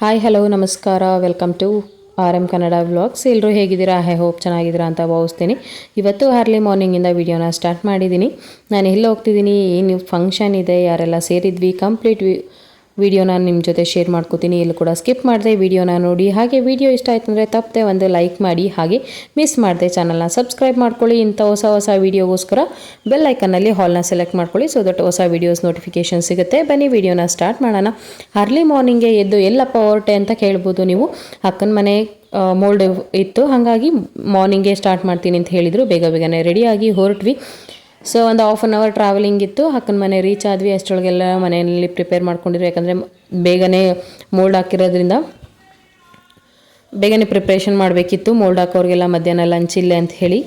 Hi hello ನಮಸ್ಕಾರ, welcome to RM Kannada vlogs. ಎಲ್ಲರೂ ಹೇಗಿದ್ದೀರಾ? ಐ ಹೋಪ್ ಚೆನ್ನಾಗಿದ್ದೀರಾ ಅಂತ ಭಾವಿಸ್ತೀನಿ. ಇವತ್ತು ಅರ್ಲಿ ಮಾರ್ನಿಂಗಿಂದ ವಿಡಿಯೋನ ಸ್ಟಾರ್ಟ್ ಮಾಡಿದ್ದೀನಿ. ನಾನು ಎಲ್ಲಿ ಹೋಗ್ತಿದ್ದೀನಿ, ಏನು ಫಂಕ್ಷನ್ ಇದೆ, ಯಾರೆಲ್ಲ ಸೇರಿದ್ವಿ, ಕಂಪ್ಲೀಟ್ ವಿಡಿಯೋನ ನಿಮ್ಮ ಜೊತೆ ಶೇರ್ ಮಾಡ್ಕೋತೀನಿ. ಎಲ್ಲೂ ಕೂಡ ಸ್ಕಿಪ್ ಮಾಡಿದೆ ವಿಡಿಯೋನ ನೋಡಿ. ಹಾಗೆ ವಿಡಿಯೋ ಇಷ್ಟ ಆಯ್ತು ಅಂದರೆ ತಪ್ಪದೆ ಒಂದು ಲೈಕ್ ಮಾಡಿ, ಹಾಗೆ ಮಿಸ್ ಮಾಡಿದೆ ಚಾನಲ್ನ ಸಬ್ಸ್ಕ್ರೈಬ್ ಮಾಡ್ಕೊಳ್ಳಿ. ಇಂಥ ಹೊಸ ವೀಡಿಯೋಗೋಸ್ಕರ ಬೆಲ್ ಐಕನ್ನಲ್ಲಿ ಹಾಲ್ನ ಸೆಲೆಕ್ಟ್ ಮಾಡ್ಕೊಳ್ಳಿ, ಸೊ ದಟ್ ಹೊಸ ವೀಡಿಯೋಸ್ ನೋಟಿಫಿಕೇಷನ್ ಸಿಗುತ್ತೆ. ಬನ್ನಿ ವಿಡಿಯೋನ ಸ್ಟಾರ್ಟ್ ಮಾಡೋಣ. ಅರ್ಲಿ ಮಾರ್ನಿಂಗ್ಗೆ ಎದ್ದು ಎಲ್ಲಪ್ಪ ಹೊರಟೆ ಅಂತ ಕೇಳ್ಬೋದು ನೀವು. ಅಕ್ಕನ ಮನೆ ಮೋಲ್ಡ್ ಇತ್ತು, ಹಾಗಾಗಿ ಮಾರ್ನಿಂಗೇ ಸ್ಟಾರ್ಟ್ ಮಾಡ್ತೀನಿ ಅಂತ ಹೇಳಿದರು. ಬೇಗನೆ ರೆಡಿಯಾಗಿ ಹೊರಟ್ವಿ. ಸೊ ಒಂದು ಹಾಫ್ ಆನ್ ಅವರ್ ಟ್ರಾವೆಲಿಂಗ್ ಇತ್ತು. ಅಕ್ಕನ ಮನೆ ರೀಚ್ ಆದ್ವಿ. ಅಷ್ಟರೊಳಗೆಲ್ಲ ಮನೆಯಲ್ಲಿ ಪ್ರಿಪೇರ್ ಮಾಡ್ಕೊಂಡಿದ್ರು, ಯಾಕಂದರೆ ಬೇಗನೆ ಮೋಲ್ಡ್ ಹಾಕಿರೋದ್ರಿಂದ ಬೇಗನೆ ಪ್ರಿಪ್ರೇಷನ್ ಮಾಡಬೇಕಿತ್ತು. ಮೋಲ್ಡ್ ಹಾಕೋರಿಗೆಲ್ಲ ಮಧ್ಯಾಹ್ನ ಲಂಚ್ ಇಲ್ಲೇ ಅಂತ ಹೇಳಿ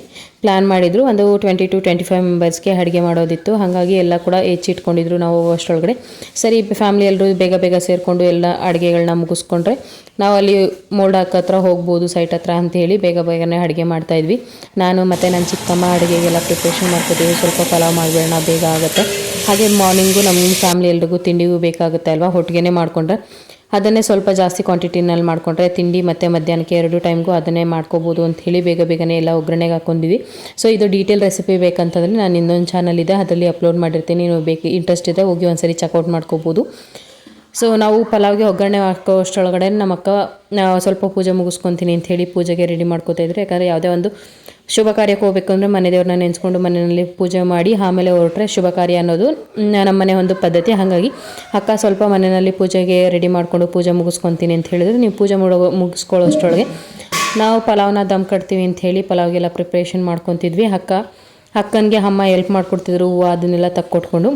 ಪ್ಲ್ಯಾನ್ ಮಾಡಿದರು. ಒಂದು 20 to 25 ಮೆಂಬರ್ಸ್ಗೆ ಅಡುಗೆ ಮಾಡೋದಿತ್ತು, ಹಾಗಾಗಿ ಎಲ್ಲ ಕೂಡ ಹೆಚ್ಚಿಟ್ಕೊಂಡಿದ್ರು. ನಾವು ಅಷ್ಟರೊಳಗಡೆ ಸರಿ ಫ್ಯಾಮಿಲಿ ಎಲ್ಲರೂ ಬೇಗ ಸೇರಿಕೊಂಡು ಎಲ್ಲ ಅಡುಗೆಗಳನ್ನ ಮುಗಿಸ್ಕೊಂಡ್ರೆ ನಾವು ಅಲ್ಲಿ ಮೋಲ್ಡ್ ಹತ್ರ ಹೋಗ್ಬೋದು, ಸೈಟ್ ಹತ್ರ ಅಂತ ಹೇಳಿ ಬೇಗನೆ ಅಡುಗೆ ಮಾಡ್ತಾಯಿದ್ವಿ. ನಾನು ಮತ್ತು ನನ್ನ ಚಿಕ್ಕಮ್ಮ ಅಡುಗೆಗೆಲ್ಲ ಪ್ರಿಪ್ರೇಷನ್ ಮಾಡ್ಕೊತೀವಿ. ಸ್ವಲ್ಪ ಪಲಾವ್ ಮಾಡಬೇಡ, ಬೇಗ ಆಗುತ್ತೆ. ಹಾಗೆ ಮಾರ್ನಿಂಗು ನಮ್ಮ ಫ್ಯಾಮಿಲಿ ಎಲ್ರಿಗೂ ತಿಂಡಿಗೂ ಬೇಕಾಗುತ್ತೆ ಅಲ್ವಾ, ಒಟ್ಟಿಗೆ ಮಾಡಿಕೊಂಡ್ರೆ ಅದನ್ನೇ ಸ್ವಲ್ಪ ಜಾಸ್ತಿ ಕ್ವಾಂಟಿಟಿನಲ್ಲಿ ಮಾಡಿಕೊಂಡ್ರೆ ತಿಂಡಿ ಮತ್ತು ಮಧ್ಯಾಹ್ನಕ್ಕೆ 2 ಟೈಮ್ಗೂ ಅದನ್ನೇ ಮಾಡ್ಕೋಬೋದು ಅಂತ ಹೇಳಿ ಬೇಗನೆ ಎಲ್ಲ ಒಗ್ಗರಣೆಗೆ ಹಾಕ್ಕೊಂಡಿದ್ವಿ. ಸೊ ಇದು ಡೀಟೇಲ್ ರೆಸಿಪಿ ಬೇಕಂತಂದರೆ ನಾನು ಇನ್ನೊಂದು ಚಾನಲ್ ಇದೆ, ಅದರಲ್ಲಿ ಅಪ್ಲೋಡ್ ಮಾಡಿರ್ತೀನಿ. ನೀವು ಇಂಟ್ರೆಸ್ಟ್ ಇದೆ ಹೋಗಿ ಒಂದ್ಸರಿ ಚೆಕ್ಔಟ್ ಮಾಡ್ಕೋಬೋದು. ಸೊ ನಾವು ಪಲಾವ್ಗೆ ಒಗ್ಗರಣೆ ಹಾಕೋ ಅಷ್ಟರೊಳಗಡೆ ನಮ್ಮ ಅಕ್ಕ ಸ್ವಲ್ಪ ಪೂಜೆ ಮುಗಿಸ್ಕೊತೀನಿ ಅಂತ ಹೇಳಿ ಪೂಜೆಗೆ ರೆಡಿ ಮಾಡ್ಕೋತಾ ಇದ್ರು. ಯಾಕಂದರೆ ಯಾವುದೇ ಒಂದು ಶುಭ ಕಾರ್ಯಕ್ಕೆ ಹೋಗಬೇಕು ಅಂದರೆ ಮನೆ ದೇವ್ರನ್ನ ನೆನೆಸ್ಕೊಂಡು ಮನೆಯಲ್ಲಿ ಪೂಜೆ ಮಾಡಿ ಆಮೇಲೆ ಹೊರಟ್ರೆ ಶುಭ ಕಾರ್ಯ ಅನ್ನೋದು ನಮ್ಮ ಮನೆ ಒಂದು ಪದ್ಧತಿ. ಹಾಗಾಗಿ ಅಕ್ಕ ಸ್ವಲ್ಪ ಮನೆಯಲ್ಲಿ ಪೂಜೆಗೆ ರೆಡಿ ಮಾಡಿಕೊಂಡು ಪೂಜೆ ಮುಗಿಸ್ಕೊತೀನಿ ಅಂತ ಹೇಳಿದ್ರು. ನೀವು ಪೂಜೆ ಮುಗಿಸ್ಕೊಳ್ಳೋಷ್ಟರೊಳಗೆ ನಾವು ಪಲಾವ್ನ ದಮ್ ಕಟ್ತೀವಿ ಅಂತ ಹೇಳಿ ಪಲಾವ್ಗೆಲ್ಲ ಪ್ರಿಪ್ರೇಷನ್ ಮಾಡ್ಕೊತಿದ್ವಿ. ಅಕ್ಕನಿಗೆ ಅಮ್ಮ ಹೆಲ್ಪ್ ಮಾಡಿಕೊಡ್ತಿದ್ರು, ಹೂವು ಅದನ್ನೆಲ್ಲ ತಕ್ಕೊಟ್ಕೊಂಡು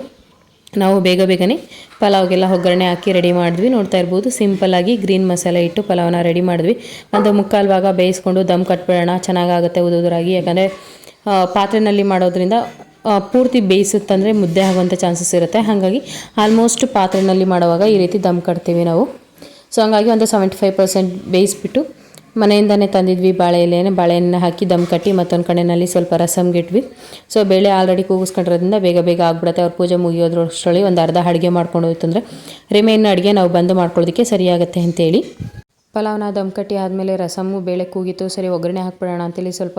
ನಾವು ಬೇಗನೆ ಪಲಾವ್ಗೆಲ್ಲ ಒಗ್ಗರಣೆ ಹಾಕಿ ರೆಡಿ ಮಾಡಿದ್ವಿ. ನೋಡ್ತಾ ಇರ್ಬೋದು, ಸಿಂಪಲ್ಲಾಗಿ ಗ್ರೀನ್ ಮಸಾಲೆ ಇಟ್ಟು ಪಲಾವ್ನ ರೆಡಿ ಮಾಡಿದ್ವಿ. ಒಂದು ಮುಕ್ಕಾಲು ಭಾಗ ಬೇಯಿಸ್ಕೊಂಡು ದಮ್ ಕಟ್ಬಿಡೋಣ, ಚೆನ್ನಾಗಾಗುತ್ತೆ ಉದುರಾಗಿ. ಯಾಕಂದರೆ ಪಾತ್ರೆಯಲ್ಲಿ ಮಾಡೋದ್ರಿಂದ ಪೂರ್ತಿ ಬೇಯಿಸುತ್ತಂದರೆ ಮುದ್ದೆ ಆಗುವಂಥ ಚಾನ್ಸಸ್ ಇರುತ್ತೆ. ಹಾಗಾಗಿ ಆಲ್ಮೋಸ್ಟ್ ಪಾತ್ರೆಯಲ್ಲಿ ಮಾಡುವಾಗ ಈ ರೀತಿ ದಮ್ ಕಟ್ತೀವಿ ನಾವು. ಸೊ ಹಂಗಾಗಿ ಒಂದು 75% ಬೇಯಿಸ್ಬಿಟ್ಟು ಮನೆಯಿಂದನೇ ತಂದಿದ್ವಿ ಬಾಳೆಹಣ್ಣು ಹಾಕಿ ದಮ್ ಕಟ್ಟಿ ಮತ್ತೊಂದು ಕಡೆಯಲ್ಲಿ ಸ್ವಲ್ಪ ರಸಮ್ಗೆ ಇಟ್ವಿ. ಸೊ ಬೇಳೆ ಆಲ್ರೆಡಿ ಕೂಗಿಸ್ಕೊಂಡಿರೋದ್ರಿಂದ ಬೇಗ ಆಗ್ಬಿಡುತ್ತೆ. ಅವ್ರ ಪೂಜೆ ಮುಗಿಯೋದ್ರಷ್ಟರಲ್ಲಿ ಒಂದು ಅರ್ಧ ಅಡುಗೆ ಮಾಡ್ಕೊಂಡು ಹೋಯ್ತಂದರೆ ರಿಮೈನ್ ಅಡುಗೆ ನಾವು ಬಂದು ಮಾಡ್ಕೊಳ್ಳೋದಕ್ಕೆ ಸರಿಯಾಗುತ್ತೆ ಅಂತೇಳಿ ಪಲಾವ್ನ ದಮ್ ಕಟ್ಟಿ ಆದಮೇಲೆ ರಸಮ್ಮು ಬೇಳೆ ಕೂಗಿತ್ತು. ಸರಿ ಒಗ್ಗರಣೆ ಹಾಕ್ಬಿಡೋಣ ಅಂತೇಳಿ ಸ್ವಲ್ಪ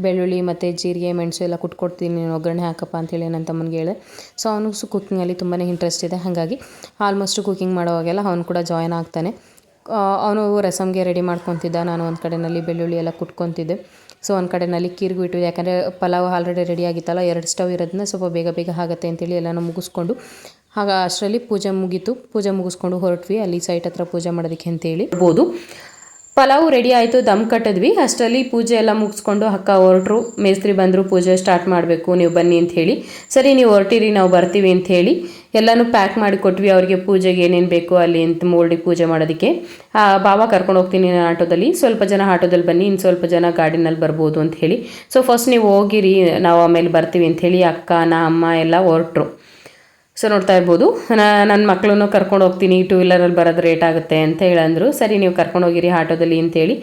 ಬೆಳ್ಳುಳ್ಳಿ ಮತ್ತು ಜೀರಿಗೆ ಮೆಣಸು ಎಲ್ಲ ಕುಟ್ಕೊಡ್ತೀನಿ, ನೀನು ಒಗ್ಗರಣೆ ಹಾಕಪ್ಪ ಅಂತೇಳಿ ನನ್ನ ತಮ್ಮನಿಗೆ ಹೇಳಿದೆ. ಸೊ ಅವನಿಗೂ ಕುಕ್ಕಿಂಗಲ್ಲಿ ತುಂಬಾ ಇಂಟ್ರೆಸ್ಟ್ ಇದೆ, ಹಾಗಾಗಿ ಆಲ್ಮೋಸ್ಟ್ ಕುಕ್ಕಿಂಗ್ ಮಾಡೋವಾಗೆಲ್ಲ ಅವನು ಕೂಡ ಜಾಯ್ನ್ ಆಗ್ತಾನೆ. ಅವನು ರಸಮ್ಗೆ ರೆಡಿ ಮಾಡ್ಕೊತಿದ್ದ, ನಾನು ಒಂದು ಕಡೆಯಲ್ಲಿ ಬೆಳ್ಳುಳ್ಳಿ ಎಲ್ಲ ಕುಟ್ಕೊತಿದ್ದೆ. ಸೊ ಒಂದು ಕಡೆಯಲ್ಲಿ ಕೀರ್ಗೂ ಇಟ್ಟು, ಯಾಕಂದರೆ ಪಲಾವ್ ಆಲ್ರೆಡಿ ರೆಡಿ ಆಗಿತ್ತಲ್ಲ, 2 ಸ್ಟವ್ ಇರೋದನ್ನ ಸ್ವಲ್ಪ ಬೇಗ ಆಗುತ್ತೆ ಅಂತೇಳಿ ಎಲ್ಲನೂ ಮುಗಿಸ್ಕೊಂಡು ಅಷ್ಟರಲ್ಲಿ ಪೂಜೆ ಮುಗೀತು. ಪೂಜೆ ಮುಗಿಸ್ಕೊಂಡು ಹೊರಟ್ವಿ ಅಲ್ಲಿ ಸೈಟ್ ಹತ್ರ ಪೂಜೆ ಮಾಡೋದಕ್ಕೆ ಅಂತೇಳಿ ಇರ್ಬೋದು. ಪಲಾವು ರೆಡಿ ಆಯಿತು, ದಮ್ ಕಟ್ಟಿದ್ವಿ. ಅಷ್ಟರಲ್ಲಿ ಪೂಜೆ ಎಲ್ಲ ಮುಗಿಸ್ಕೊಂಡು ಅಕ್ಕ ಹೊರಟ್ರು. ಮೇಸ್ತ್ರಿ ಬಂದರು, ಪೂಜೆ ಸ್ಟಾರ್ಟ್ ಮಾಡಬೇಕು, ನೀವು ಬನ್ನಿ ಅಂತ ಹೇಳಿ. ಸರಿ ನೀವು ಹೊರಟಿರಿ, ನಾವು ಬರ್ತೀವಿ ಅಂತ ಹೇಳಿ ಎಲ್ಲನೂ ಪ್ಯಾಕ್ ಮಾಡಿ ಕೊಟ್ವಿ ಅವ್ರಿಗೆ. ಪೂಜೆಗೆ ಏನೇನು ಬೇಕು ಅಲ್ಲಿ ಅಂತ ಮೋಲ್ಡಿಗೆ ಪೂಜೆ ಮಾಡೋದಕ್ಕೆ ಬಾಬಾ ಕರ್ಕೊಂಡು ಹೋಗ್ತೀನಿ ನಾನು ಆಟೋದಲ್ಲಿ, ಸ್ವಲ್ಪ ಜನ ಆಟೋದಲ್ಲಿ ಬನ್ನಿ, ಇನ್ನು ಸ್ವಲ್ಪ ಜನ ಗಾಡಿನಲ್ಲಿ ಬರ್ಬೋದು ಅಂತ ಹೇಳಿ. ಸೊ ಫಸ್ಟ್ ನೀವು ಹೋಗಿರಿ, ನಾವು ಆಮೇಲೆ ಬರ್ತೀವಿ ಅಂತ ಹೇಳಿ ಅಕ್ಕ ಅಮ್ಮ ಎಲ್ಲ ಹೊರಟ್ರು. ಸೊ ನೋಡ್ತಾ ಇರ್ಬೋದು, ನನ್ನ ಮಕ್ಕಳನ್ನು ಕರ್ಕೊಂಡು ಹೋಗ್ತೀನಿ, 2 ವೀಲರಲ್ಲಿ ಬರೋದು ರೇಟ್ ಆಗುತ್ತೆ ಅಂತ ಹೇಳಂದರು. ಸರಿ ನೀವು ಕರ್ಕೊಂಡು ಹೋಗಿರಿ ಆಟೋದಲ್ಲಿ ಅಂತೇಳಿ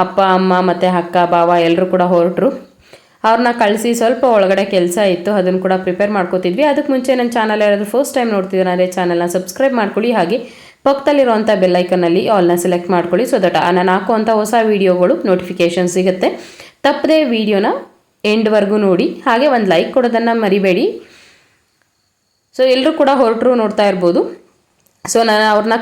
ಅಪ್ಪ ಅಮ್ಮ ಮತ್ತು ಅಕ್ಕ ಬಾವ ಎಲ್ಲರೂ ಕೂಡ ಹೊರಟ್ರು. ಅವ್ರನ್ನ ಕಳಿಸಿ ಸ್ವಲ್ಪ ಒಳಗಡೆ ಕೆಲಸ ಇತ್ತು, ಅದನ್ನು ಕೂಡ ಪ್ರಿಪೇರ್ ಮಾಡ್ಕೋತಿದ್ವಿ. ಅದಕ್ಕೆ ಮುಂಚೆ ನನ್ನ ಚಾನಲ್ ಯಾರಾದರೂ ಫಸ್ಟ್ ಟೈಮ್ ನೋಡ್ತಿದ್ದಾರೆ ಅಂದರೆ ಚಾನಲ್ನ ಸಬ್ಸ್ಕ್ರೈಬ್ ಮಾಡ್ಕೊಳ್ಳಿ, ಹಾಗೆ ಪಕ್ಕದಲ್ಲಿರುವಂಥ ಬೆಲ್ಲೈಕನ್ನಲ್ಲಿ ಆಲ್ನ ಸೆಲೆಕ್ಟ್ ಮಾಡ್ಕೊಳ್ಳಿ. ಸೊ ದಟ್ ನಾನು ಹಾಕುವಂಥ ಹೊಸ ವೀಡಿಯೋಗಳು ನೋಟಿಫಿಕೇಷನ್ ಸಿಗುತ್ತೆ. ತಪ್ಪದೆ ವೀಡಿಯೋನ ಎಂಡ್ವರೆಗೂ ನೋಡಿ, ಹಾಗೆ ಒಂದು ಲೈಕ್ ಕೊಡೋದನ್ನು ಮರಿಬೇಡಿ. ಸೊ ಎಲ್ಲರೂ ಕೂಡ ಹೊರಟರು, ನೋಡ್ತಾ ಇರ್ಬೋದು. ಸೊ ನಾನು ಅವ್ರನ್ನ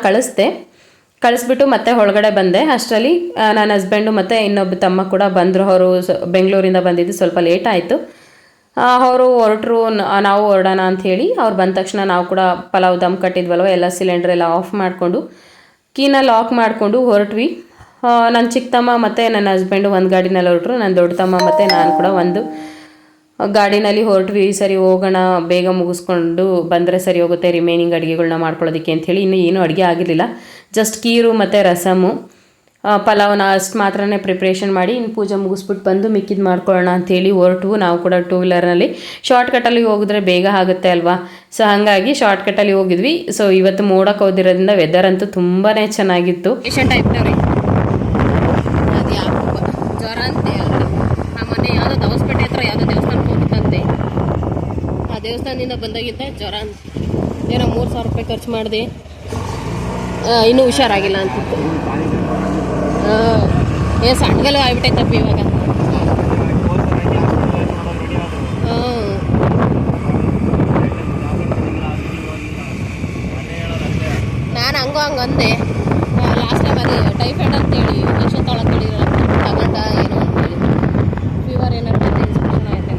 ಕಳಿಸ್ಬಿಟ್ಟು ಮತ್ತೆ ಒಳಗಡೆ ಬಂದೆ. ಅಷ್ಟರಲ್ಲಿ ನನ್ನ ಹಸ್ಬೆಂಡು ಮತ್ತು ಇನ್ನೊಬ್ಬ ತಮ್ಮ ಕೂಡ ಬಂದರು. ಅವರು ಬೆಂಗಳೂರಿಂದ ಬಂದಿದ್ದು ಸ್ವಲ್ಪ ಲೇಟ್ ಆಯಿತು. ಅವರು ಹೊರಟರು, ನಾವು ಹೊರಡೋಣ ಅಂಥೇಳಿ. ಅವ್ರು ಬಂದ ತಕ್ಷಣ ನಾವು ಕೂಡ ಪಲಾವ್ ದಮ್ ಕಟ್ಟಿದ್ವಲ್ವ, ಎಲ್ಲ ಸಿಲಿಂಡ್ರ್ ಎಲ್ಲ ಆಫ್ ಮಾಡಿಕೊಂಡು ಕೀನ ಲಾಕ್ ಮಾಡಿಕೊಂಡು ಹೊರಟ್ವಿ. ನನ್ನ ಚಿಕ್ಕ ತಮ್ಮ ಮತ್ತು ನನ್ನ ಹಸ್ಬೆಂಡು ಒಂದು ಗಾಡಿನಲ್ಲಿ ಹೊರಟರು, ನನ್ನ ದೊಡ್ಡ ತಮ್ಮ ಮತ್ತು ನಾನು ಕೂಡ ಒಂದು ಗಾಡಿನಲ್ಲಿ ಹೊರಟ್ವಿ. ಸರಿ ಹೋಗೋಣ, ಬೇಗ ಮುಗಿಸ್ಕೊಂಡು ಬಂದರೆ ಸರಿ ಹೋಗುತ್ತೆ ರಿಮೈನಿಂಗ್ ಅಡುಗೆಗಳನ್ನ ಮಾಡ್ಕೊಳ್ಳೋದಕ್ಕೆ ಅಂಥೇಳಿ. ಇನ್ನೂ ಏನೂ ಅಡುಗೆ ಆಗಿರಲಿಲ್ಲ, ಜಸ್ಟ್ ಕೀರು ಮತ್ತು ರಸಮು ಪಲಾವ್ನ ಅಷ್ಟು ಮಾತ್ರನೇ ಪ್ರಿಪ್ರೇಷನ್ ಮಾಡಿ ಇನ್ನು ಪೂಜೆ ಮುಗಿಸ್ಬಿಟ್ಟು ಬಂದು ಮಿಕ್ಕಿದ್ದು ಮಾಡ್ಕೊಳ್ಳೋಣ ಅಂಥೇಳಿ ಹೊರಟು. ನಾವು ಕೂಡ 2 ವೀಲರ್ನಲ್ಲಿ ಶಾರ್ಟ್ಕಟ್ಟಲ್ಲಿ ಹೋಗಿದ್ರೆ ಬೇಗ ಆಗುತ್ತೆ ಅಲ್ವಾ. ಸೊ ಹಾಗಾಗಿ ಶಾರ್ಟ್ಕಟ್ಟಲ್ಲಿ ಹೋಗಿದ್ವಿ. ಸೊ ಇವತ್ತು ಮೋಡಕ್ಕೆ ಹೋದಿರೋದ್ರಿಂದ ವೆದರ್ ಅಂತೂ ತುಂಬಾ ಚೆನ್ನಾಗಿತ್ತು. ಪೇಷಂಟ್ ಆಯ್ತವ್ರಿ ಜ್ವರ ಅಂತೆ. ಮೊನ್ನೆ ಯಾವುದೋ ಹೊಸಪೇಟೆ ಹತ್ರ ಯಾವುದೋ ದೇವಸ್ಥಾನಕ್ಕೆ ಹೋಗ್ಬೇಕಂತೆ, ಆ ದೇವಸ್ಥಾನದಿಂದ ಬಂದಾಗಿದ್ದ ಜ್ವರ ಅಂತ. ಏನೋ 3,000 ರೂಪಾಯಿ ಖರ್ಚು ಮಾಡಿದೆ. ಇನ್ನೂ ಹುಷಾರಾಗಿಲ್ಲ ಅಂತಿತ್ತು. ಸಣ್ಣಗಲ್ಲು ಆಗ್ಬಿಟ್ಟೈತಪ್ಪ ಇವಾಗ. ನಾನು ಹಂಗಂದೆ ಲಾಸ್ಟ್ ಟೈಮ್ ಅದೇ ಟೈಫಾಯ್ಡ್ ಅಂತೇಳಿ ಇಂಜೆಕ್ಷನ್ ತೊಗೊಳಕ್ಕೆ ಹೇಳಿದ್ರಲ್ಲ, ತಗೊಂಡ ಏನೋ ಅಂತ ಹೇಳಿದ್ರು. ಫೀವರ್ ಏನಾರು ಬಂದು ಇನ್ಸ್ಪೆಕ್ಷನ್ ಆಯ್ತು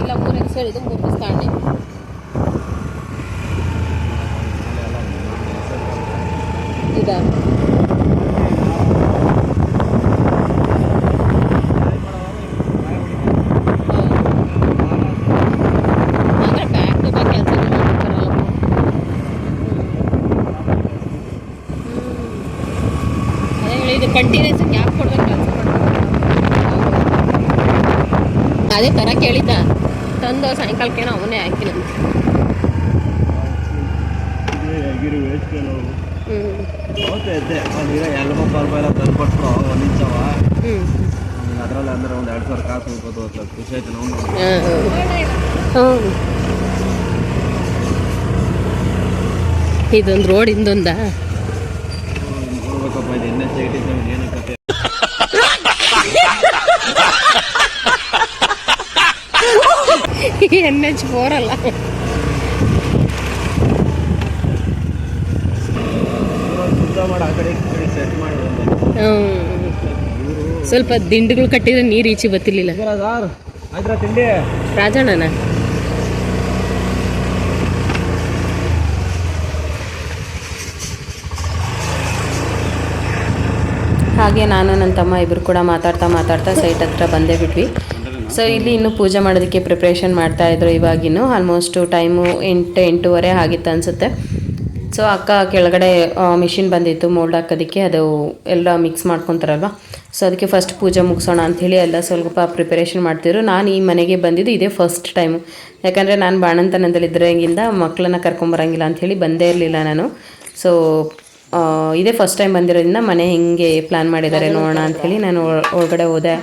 ಇಲ್ಲ 3 ದಿವಸ ಹೇಳಿದ್ದು 3 ದಿವಸ ತಗೊಂಡೆ. ಇದಾ ಅಂದರೆ ಬ್ಯಾಕ್ ಟು ಬ್ಯಾಕ್ ಕೆಲಸ ಮಾಡ್ತಾರಲ್ಲ. ಅದೇ ಹೇಳಿದ್ದು ಕಂಟಿನ್ಯೂಸ್ ಗ್ಯಾಪ್ ಕೊಡ್ಬೇಕು ಕೆಲಸ ಮಾಡ್ತಾರೆ. ಅದೇ ಥರ ಕೇಳಿದ್ದ ತಂದು ಸಾಯಂಕಾಲಕ್ಕೇನೋ ಅವನೇ ಹಾಕಿನಂತೆ. ಅದರಲ್ಲಿ ಅಂದ್ರೆ ಒಂದು 2,000 ಕಾಸು ಹೋಗ್ಬೋದು. ಖುಷಿ ಆಯ್ತು ನಾವು. ಇದೊಂದು ರೋಡ್ ಇಂದೊಂದ ನೋಡ್ಬೇಕಪ್ಪ. ಇದು NH87 ಏನು ಕತೆ. NH4 ಅಲ್ಲ. ಮಾಡಿ ಆ ಕಡೆ ಸೆಟ್ ಮಾಡಿ ಸ್ವಲ್ಪ ದಿಂಡುಗಳು ಕಟ್ಟಿದ್ರೆ ನೀರು ಈಚೆ ಗೊತ್ತಿರ್ಲಿಲ್ಲ. ಆಯ್ತಾ ತಿಂಡಿ ರಾಜಣ್ಣನ ಹಾಗೆ ನಾನು ನನ್ನ ತಮ್ಮ ಇಬ್ಬರು ಕೂಡ ಮಾತಾಡ್ತಾ ಸೈಟ್ ಹತ್ರ ಬಂದೇ ಬಿಟ್ವಿ. ಸೊ ಇಲ್ಲಿ ಇನ್ನೂ ಪೂಜೆ ಮಾಡೋದಕ್ಕೆ ಪ್ರಿಪ್ರೇಷನ್ ಮಾಡ್ತಾಯಿದ್ರು. ಇವಾಗಿನ್ನು ಆಲ್ಮೋಸ್ಟು ಟೈಮು 8-8:30 ಆಗಿತ್ತು ಅನಿಸುತ್ತೆ. ಸೊ ಅಕ್ಕ ಕೆಳಗಡೆ ಮಿಷಿನ್ ಬಂದಿತ್ತು ಮೋಲ್ಡ್ ಹಾಕೋದಕ್ಕೆ, ಅದು ಎಲ್ಲ ಮಿಕ್ಸ್ ಮಾಡ್ಕೊತಾರಲ್ವ. ಸೊ ಅದಕ್ಕೆ ಫಸ್ಟ್ ಪೂಜೆ ಮುಗಿಸೋಣ ಅಂಥೇಳಿ ಎಲ್ಲ ಸ್ವಲ್ಪ ಪ್ರಿಪರೇಷನ್ ಮಾಡ್ತಿದ್ರು. ನಾನು ಈ ಮನೆಗೆ ಬಂದಿದ್ದು ಇದೇ ಫಸ್ಟ್ ಟೈಮು. ಯಾಕಂದರೆ ನಾನು ಬಾಣಂತನದಲ್ಲಿದ್ದರೆಗಿಂದ ಮಕ್ಕಳನ್ನ ಕರ್ಕೊಂಬರಂಗಿಲ್ಲ ಅಂಥೇಳಿ ಬಂದೇ ಇರಲಿಲ್ಲ ನಾನು. ಸೊ ಇದೇ ಫಸ್ಟ್ ಟೈಮ್ ಬಂದಿರೋದ್ರಿಂದ ಮನೆ ಹೆಂಗೆ ಪ್ಲ್ಯಾನ್ ಮಾಡಿದ್ದಾರೆ ನೋಡೋಣ ಅಂಥೇಳಿ ನಾನು ಒಳಗಡೆ ಹೋದೆ.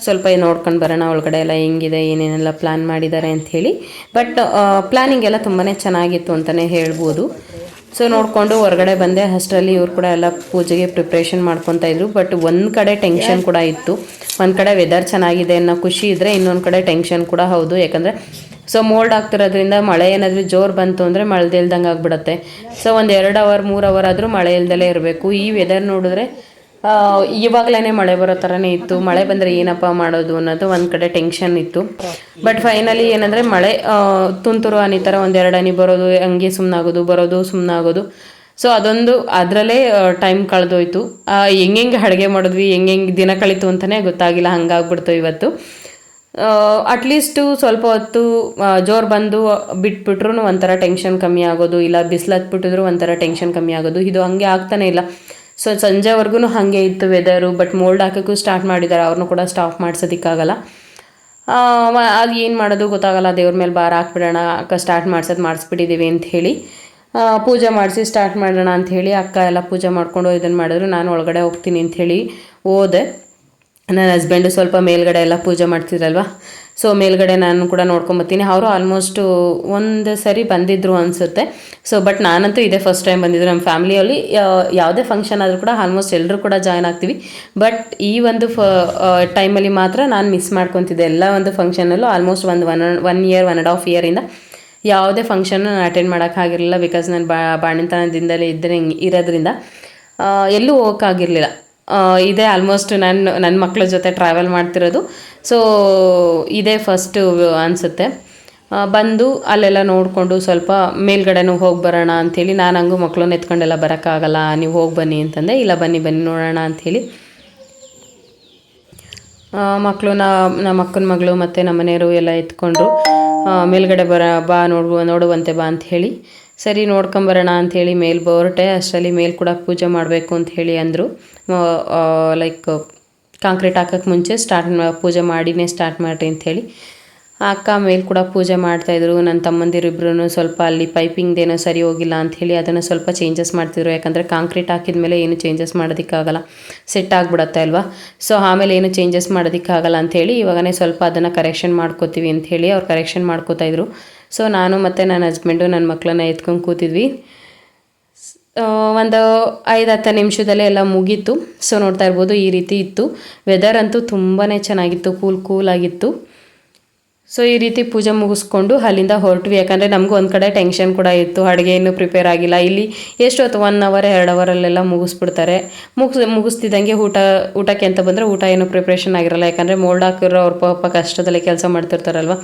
ಸ್ವಲ್ಪ ನೋಡ್ಕೊಂಡು ಬರೋಣ ಒಳಗಡೆ ಎಲ್ಲ ಹೆಂಗಿದೆ, ಏನೇನೆಲ್ಲ ಪ್ಲ್ಯಾನ್ ಮಾಡಿದ್ದಾರೆ ಅಂಥೇಳಿ. ಬಟ್ ಪ್ಲ್ಯಾನಿಂಗ್ ಎಲ್ಲ ತುಂಬಾ ಚೆನ್ನಾಗಿತ್ತು ಅಂತಲೇ ಹೇಳ್ಬೋದು. ಸೊ ನೋಡಿಕೊಂಡು ಹೊರಗಡೆ ಬಂದೆ. ಅಷ್ಟರಲ್ಲಿ ಇವ್ರು ಕೂಡ ಎಲ್ಲ ಪೂಜೆಗೆ ಪ್ರಿಪ್ರೇಷನ್ ಮಾಡ್ಕೊತಾ ಇದ್ರು. ಬಟ್ ಒಂದು ಕಡೆ ಟೆನ್ಷನ್ ಕೂಡ ಇತ್ತು. ಒಂದು ಕಡೆ ವೆದರ್ ಚೆನ್ನಾಗಿದೆ ಅನ್ನೋ ಖುಷಿ ಇದ್ದರೆ, ಇನ್ನೊಂದು ಕಡೆ ಟೆನ್ಷನ್ ಕೂಡ ಹೌದು. ಯಾಕಂದರೆ ಸೊ ಮೋಲ್ಡ್ ಆಗ್ತಿರೋದ್ರಿಂದ ಮಳೆ ಏನಾದರೂ ಜೋರು ಬಂತು ಅಂದರೆ ಮಳೆದೇ ಇಲ್ದಂಗೆ ಆಗಿಬಿಡುತ್ತೆ. ಸೊ ಒಂದು 2 ಅವರ್ 3 ಅವರ್ ಆದರೂ ಮಳೆ ಇಲ್ದಲೇ ಇರಬೇಕು. ಈ ವೆದರ್ ನೋಡಿದ್ರೆ ಇವಾಗಲೇ ಮಳೆ ಬರೋ ಥರನೇ ಇತ್ತು. ಮಳೆ ಬಂದರೆ ಏನಪ್ಪ ಮಾಡೋದು ಅನ್ನೋದು ಒಂದು ಕಡೆ ಟೆನ್ಷನ್ ಇತ್ತು. ಬಟ್ ಫೈನಲಿ ಏನಂದರೆ ಮಳೆ ತುಂತುರು ಹನಿ ಥರ 1-2 ಹನಿ ಬರೋದು, ಹಂಗೆ ಸುಮ್ಮನಾಗೋದು, ಬರೋದು ಸುಮ್ಮನಾಗೋದು. ಸೊ ಅದೊಂದು ಅದರಲ್ಲೇ ಟೈಮ್ ಕಳೆದೋಯ್ತು. ಹೆಂಗೆ ಅಡುಗೆ ಮಾಡಿದ್ವಿ, ಹೆಂಗೆ ದಿನ ಕಳೀತು ಅಂತಲೇ ಗೊತ್ತಾಗಿಲ್ಲ. ಹಂಗಾಗ್ಬಿಡ್ತು ಇವತ್ತು. ಅಟ್ಲೀಸ್ಟು ಸ್ವಲ್ಪ ಹೊತ್ತು ಜೋರು ಬಂದು ಬಿಟ್ಬಿಟ್ರು ಒಂಥರ ಟೆನ್ಷನ್ ಕಮ್ಮಿ ಆಗೋದು, ಇಲ್ಲ ಬಿಸಿಲು ಹತ್ಬಿಟ್ಟಿದ್ರು ಒಂಥರ ಟೆನ್ಷನ್ ಕಮ್ಮಿ ಆಗೋದು. ಇದು ಹಂಗೆ ಆಗ್ತಾನೆ ಇಲ್ಲ. ಸೊ ಸಂಜೆವರೆಗೂ ಹಾಗೆ ಇತ್ತು ವೆದರು. ಬಟ್ ಮೋಲ್ಡ್ ಹಾಕೋಕ್ಕೂ ಸ್ಟಾರ್ಟ್ ಮಾಡಿದ್ದಾರೆ. ಅವ್ರನ್ನೂ ಕೂಡ ಸ್ಟಾಪ್ ಮಾಡಿಸೋದಕ್ಕಾಗಲ್ಲ. ಅದು ಏನು ಮಾಡೋದು ಗೊತ್ತಾಗಲ್ಲ. ದೇವ್ರ ಮೇಲೆ ಭಾರ ಹಾಕ್ಬಿಡೋಣ, ಅಕ್ಕ ಸ್ಟಾರ್ಟ್ ಮಾಡಿಸ್ಬಿಟ್ಟಿದ್ದೀವಿ ಅಂತ ಹೇಳಿ ಪೂಜೆ ಮಾಡಿಸಿ ಸ್ಟಾರ್ಟ್ ಮಾಡೋಣ ಅಂಥೇಳಿ ಅಕ್ಕ ಎಲ್ಲ ಪೂಜೆ ಮಾಡಿಕೊಂಡು ಇದನ್ನು ಮಾಡಿದ್ರು. ನಾನು ಒಳಗಡೆ ಹೋಗ್ತೀನಿ ಅಂಥೇಳಿ ಹೋದೆ. ನನ್ನ ಹಸ್ಬೆಂಡು ಸ್ವಲ್ಪ ಮೇಲ್ಗಡೆ ಎಲ್ಲ ಪೂಜೆ ಮಾಡ್ತಿದ್ರಲ್ವ, ಸೊ ಮೇಲ್ಗಡೆ ನಾನು ಕೂಡ ನೋಡ್ಕೊಂಬತ್ತೀನಿ. ಅವರು ಆಲ್ಮೋಸ್ಟು ಒಂದು ಸರಿ ಬಂದಿದ್ದರು ಅನಿಸುತ್ತೆ. ಸೊ ಬಟ್ ನಾನಂತೂ ಇದೇ ಫಸ್ಟ್ ಟೈಮ್ ಬಂದಿದ್ದು. ನಮ್ಮ ಫ್ಯಾಮಿಲಿಯಲ್ಲಿ ಯಾವುದೇ ಫಂಕ್ಷನ್ ಆದರೂ ಕೂಡ ಆಲ್ಮೋಸ್ಟ್ ಎಲ್ಲರೂ ಕೂಡ ಜಾಯ್ನ್ ಆಗ್ತೀವಿ. ಬಟ್ ಈ ಒಂದು ಟೈಮಲ್ಲಿ ಮಾತ್ರ ನಾನು ಮಿಸ್ ಮಾಡ್ಕೊತಿದ್ದೆ. ಎಲ್ಲ ಒಂದು ಫಂಕ್ಷನಲ್ಲೂ ಆಲ್ಮೋಸ್ಟ್ 1 ಇಯರ್ 1.5 ಇಯರಿಂದ ಯಾವುದೇ ಫಂಕ್ಷನ್ ನಾನು ಅಟೆಂಡ್ ಮಾಡೋಕ್ಕಾಗಿರಲಿಲ್ಲ. ಬಿಕಾಸ್ ನಾನು ಬಾಣಂತನದಿಂದಲೇ ಇರೋದ್ರಿಂದ ಎಲ್ಲೂ ಹೋಗೋಕ್ಕಾಗಿರಲಿಲ್ಲ. ಇದೇ ಆಲ್ಮೋಸ್ಟ್ ನನ್ನ ಮಕ್ಕಳ ಜೊತೆ ಟ್ರಾವೆಲ್ ಮಾಡ್ತಿರೋದು. ಸೊ ಇದೇ ಫಸ್ಟು ಅನಿಸುತ್ತೆ. ಬಂದು ಅಲ್ಲೆಲ್ಲ ನೋಡಿಕೊಂಡು ಸ್ವಲ್ಪ ಮೇಲ್ಗಡೆನೂ ಹೋಗಿ ಬರೋಣ ಅಂಥೇಳಿ ನಾನು ಹಂಗೂ ಮಕ್ಕಳನ್ನ ಎತ್ಕೊಂಡೆಲ್ಲ ಬರೋಕ್ಕಾಗಲ್ಲ, ನೀವು ಹೋಗಿ ಬನ್ನಿ ಅಂತಂದೆ. ಇಲ್ಲ ಬನ್ನಿ ನೋಡೋಣ ಅಂಥೇಳಿ ನಮ್ಮ ಅಕ್ಕನ ಮಗಳು ಮತ್ತು ನಮ್ಮ ಮನೆಯವರು ಎಲ್ಲ ಎತ್ಕೊಂಡ್ರು. ಮೇಲ್ಗಡೆ ಬಾ ನೋಡುವಂತೆ ಬಾ ಅಂಥೇಳಿ ಸರಿ ನೋಡ್ಕೊಂಬರೋಣ ಅಂಥೇಳಿ ಮೇಲೆ ಹೊರಟೆ. ಅಷ್ಟರಲ್ಲಿ ಮೇಲೆ ಕೂಡ ಪೂಜೆ ಮಾಡಬೇಕು ಅಂಥೇಳಿ ಅಂದರು. ಲೈಕ್ ಕಾಂಕ್ರೀಟ್ ಹಾಕೋಕ್ಕೆ ಮುಂಚೆ ಪೂಜೆ ಮಾಡಿನೇ ಸ್ಟಾರ್ಟ್ ಮಾಡಿರಿ ಅಂಥೇಳಿ ಅಕ್ಕ ಮೇಲೆ ಕೂಡ ಪೂಜೆ ಮಾಡ್ತಾಯಿದ್ರು. ನನ್ನ ತಮ್ಮಂದಿರಿಬ್ರು ಸ್ವಲ್ಪ ಅಲ್ಲಿ ಪೈಪಿಂಗ್ದೇನೋ ಸರಿ ಹೋಗಿಲ್ಲ ಅಂಥೇಳಿ ಅದನ್ನು ಸ್ವಲ್ಪ ಚೇಂಜಸ್ ಮಾಡ್ತಿದ್ರು. ಯಾಕಂದರೆ ಕಾಂಕ್ರೀಟ್ ಹಾಕಿದ ಮೇಲೆ ಏನು ಚೇಂಜಸ್ ಮಾಡೋದಕ್ಕಾಗಲ್ಲ, ಸೆಟ್ ಆಗಿಬಿಡತ್ತೆ ಅಲ್ವಾ. ಸೊ ಆಮೇಲೆ ಏನು ಚೇಂಜಸ್ ಮಾಡೋದಕ್ಕಾಗಲ್ಲ ಅಂಥೇಳಿ ಇವಾಗನೇ ಸ್ವಲ್ಪ ಅದನ್ನು ಕರೆಕ್ಷನ್ ಮಾಡ್ಕೋತೀವಿ ಅಂಥೇಳಿ ಅವ್ರು ಕರೆಕ್ಷನ್ ಮಾಡ್ಕೋತಾಯಿದ್ರು. ಸೊ ನಾನು ಮತ್ತು ನನ್ನ ಹಸ್ಬೆಂಡು ನನ್ನ ಮಕ್ಕಳನ್ನ ಎತ್ಕೊಂಡು ಕೂತಿದ್ವಿ. ಒಂದು 5-10 ನಿಮಿಷದಲ್ಲೇ ಎಲ್ಲ ಮುಗೀತು. ಸೊ ನೋಡ್ತಾ ಇರ್ಬೋದು ಈ ರೀತಿ ಇತ್ತು. ವೆದರ್ ಅಂತೂ ತುಂಬಾ ಚೆನ್ನಾಗಿತ್ತು, ಕೂಲಾಗಿತ್ತು. ಸೊ ಈ ರೀತಿ ಪೂಜೆ ಮುಗಿಸ್ಕೊಂಡು ಅಲ್ಲಿಂದ ಹೊರಟ್ವಿ. ಯಾಕಂದರೆ ನಮಗೂ ಒಂದು ಕಡೆ ಟೆನ್ಷನ್ ಕೂಡ ಇತ್ತು, ಅಡುಗೆ ಇನ್ನೂ ಪ್ರಿಪೇರ್ ಆಗಿಲ್ಲ. ಇಲ್ಲಿ ಎಷ್ಟೊತ್ತು 1 ಅವರ್ 2 ಅವರಲ್ಲೆಲ್ಲ ಮುಗಿಸ್ಬಿಡ್ತಾರೆ. ಮುಗಿಸ್ತಿದ್ದಂಗೆ ಊಟಕ್ಕೆ ಅಂತ ಬಂದರೆ ಊಟ ಏನೂ ಪ್ರಿಪ್ರೇಷನ್ ಆಗಿರಲ್ಲ. ಯಾಕಂದರೆ ಮೋಲ್ಡ್ ಹಾಕಿರೋ ಅವ್ರ ಪಾಪ ಕಷ್ಟದಲ್ಲಿ ಕೆಲಸ ಮಾಡ್ತಿರ್ತಾರಲ್ವ.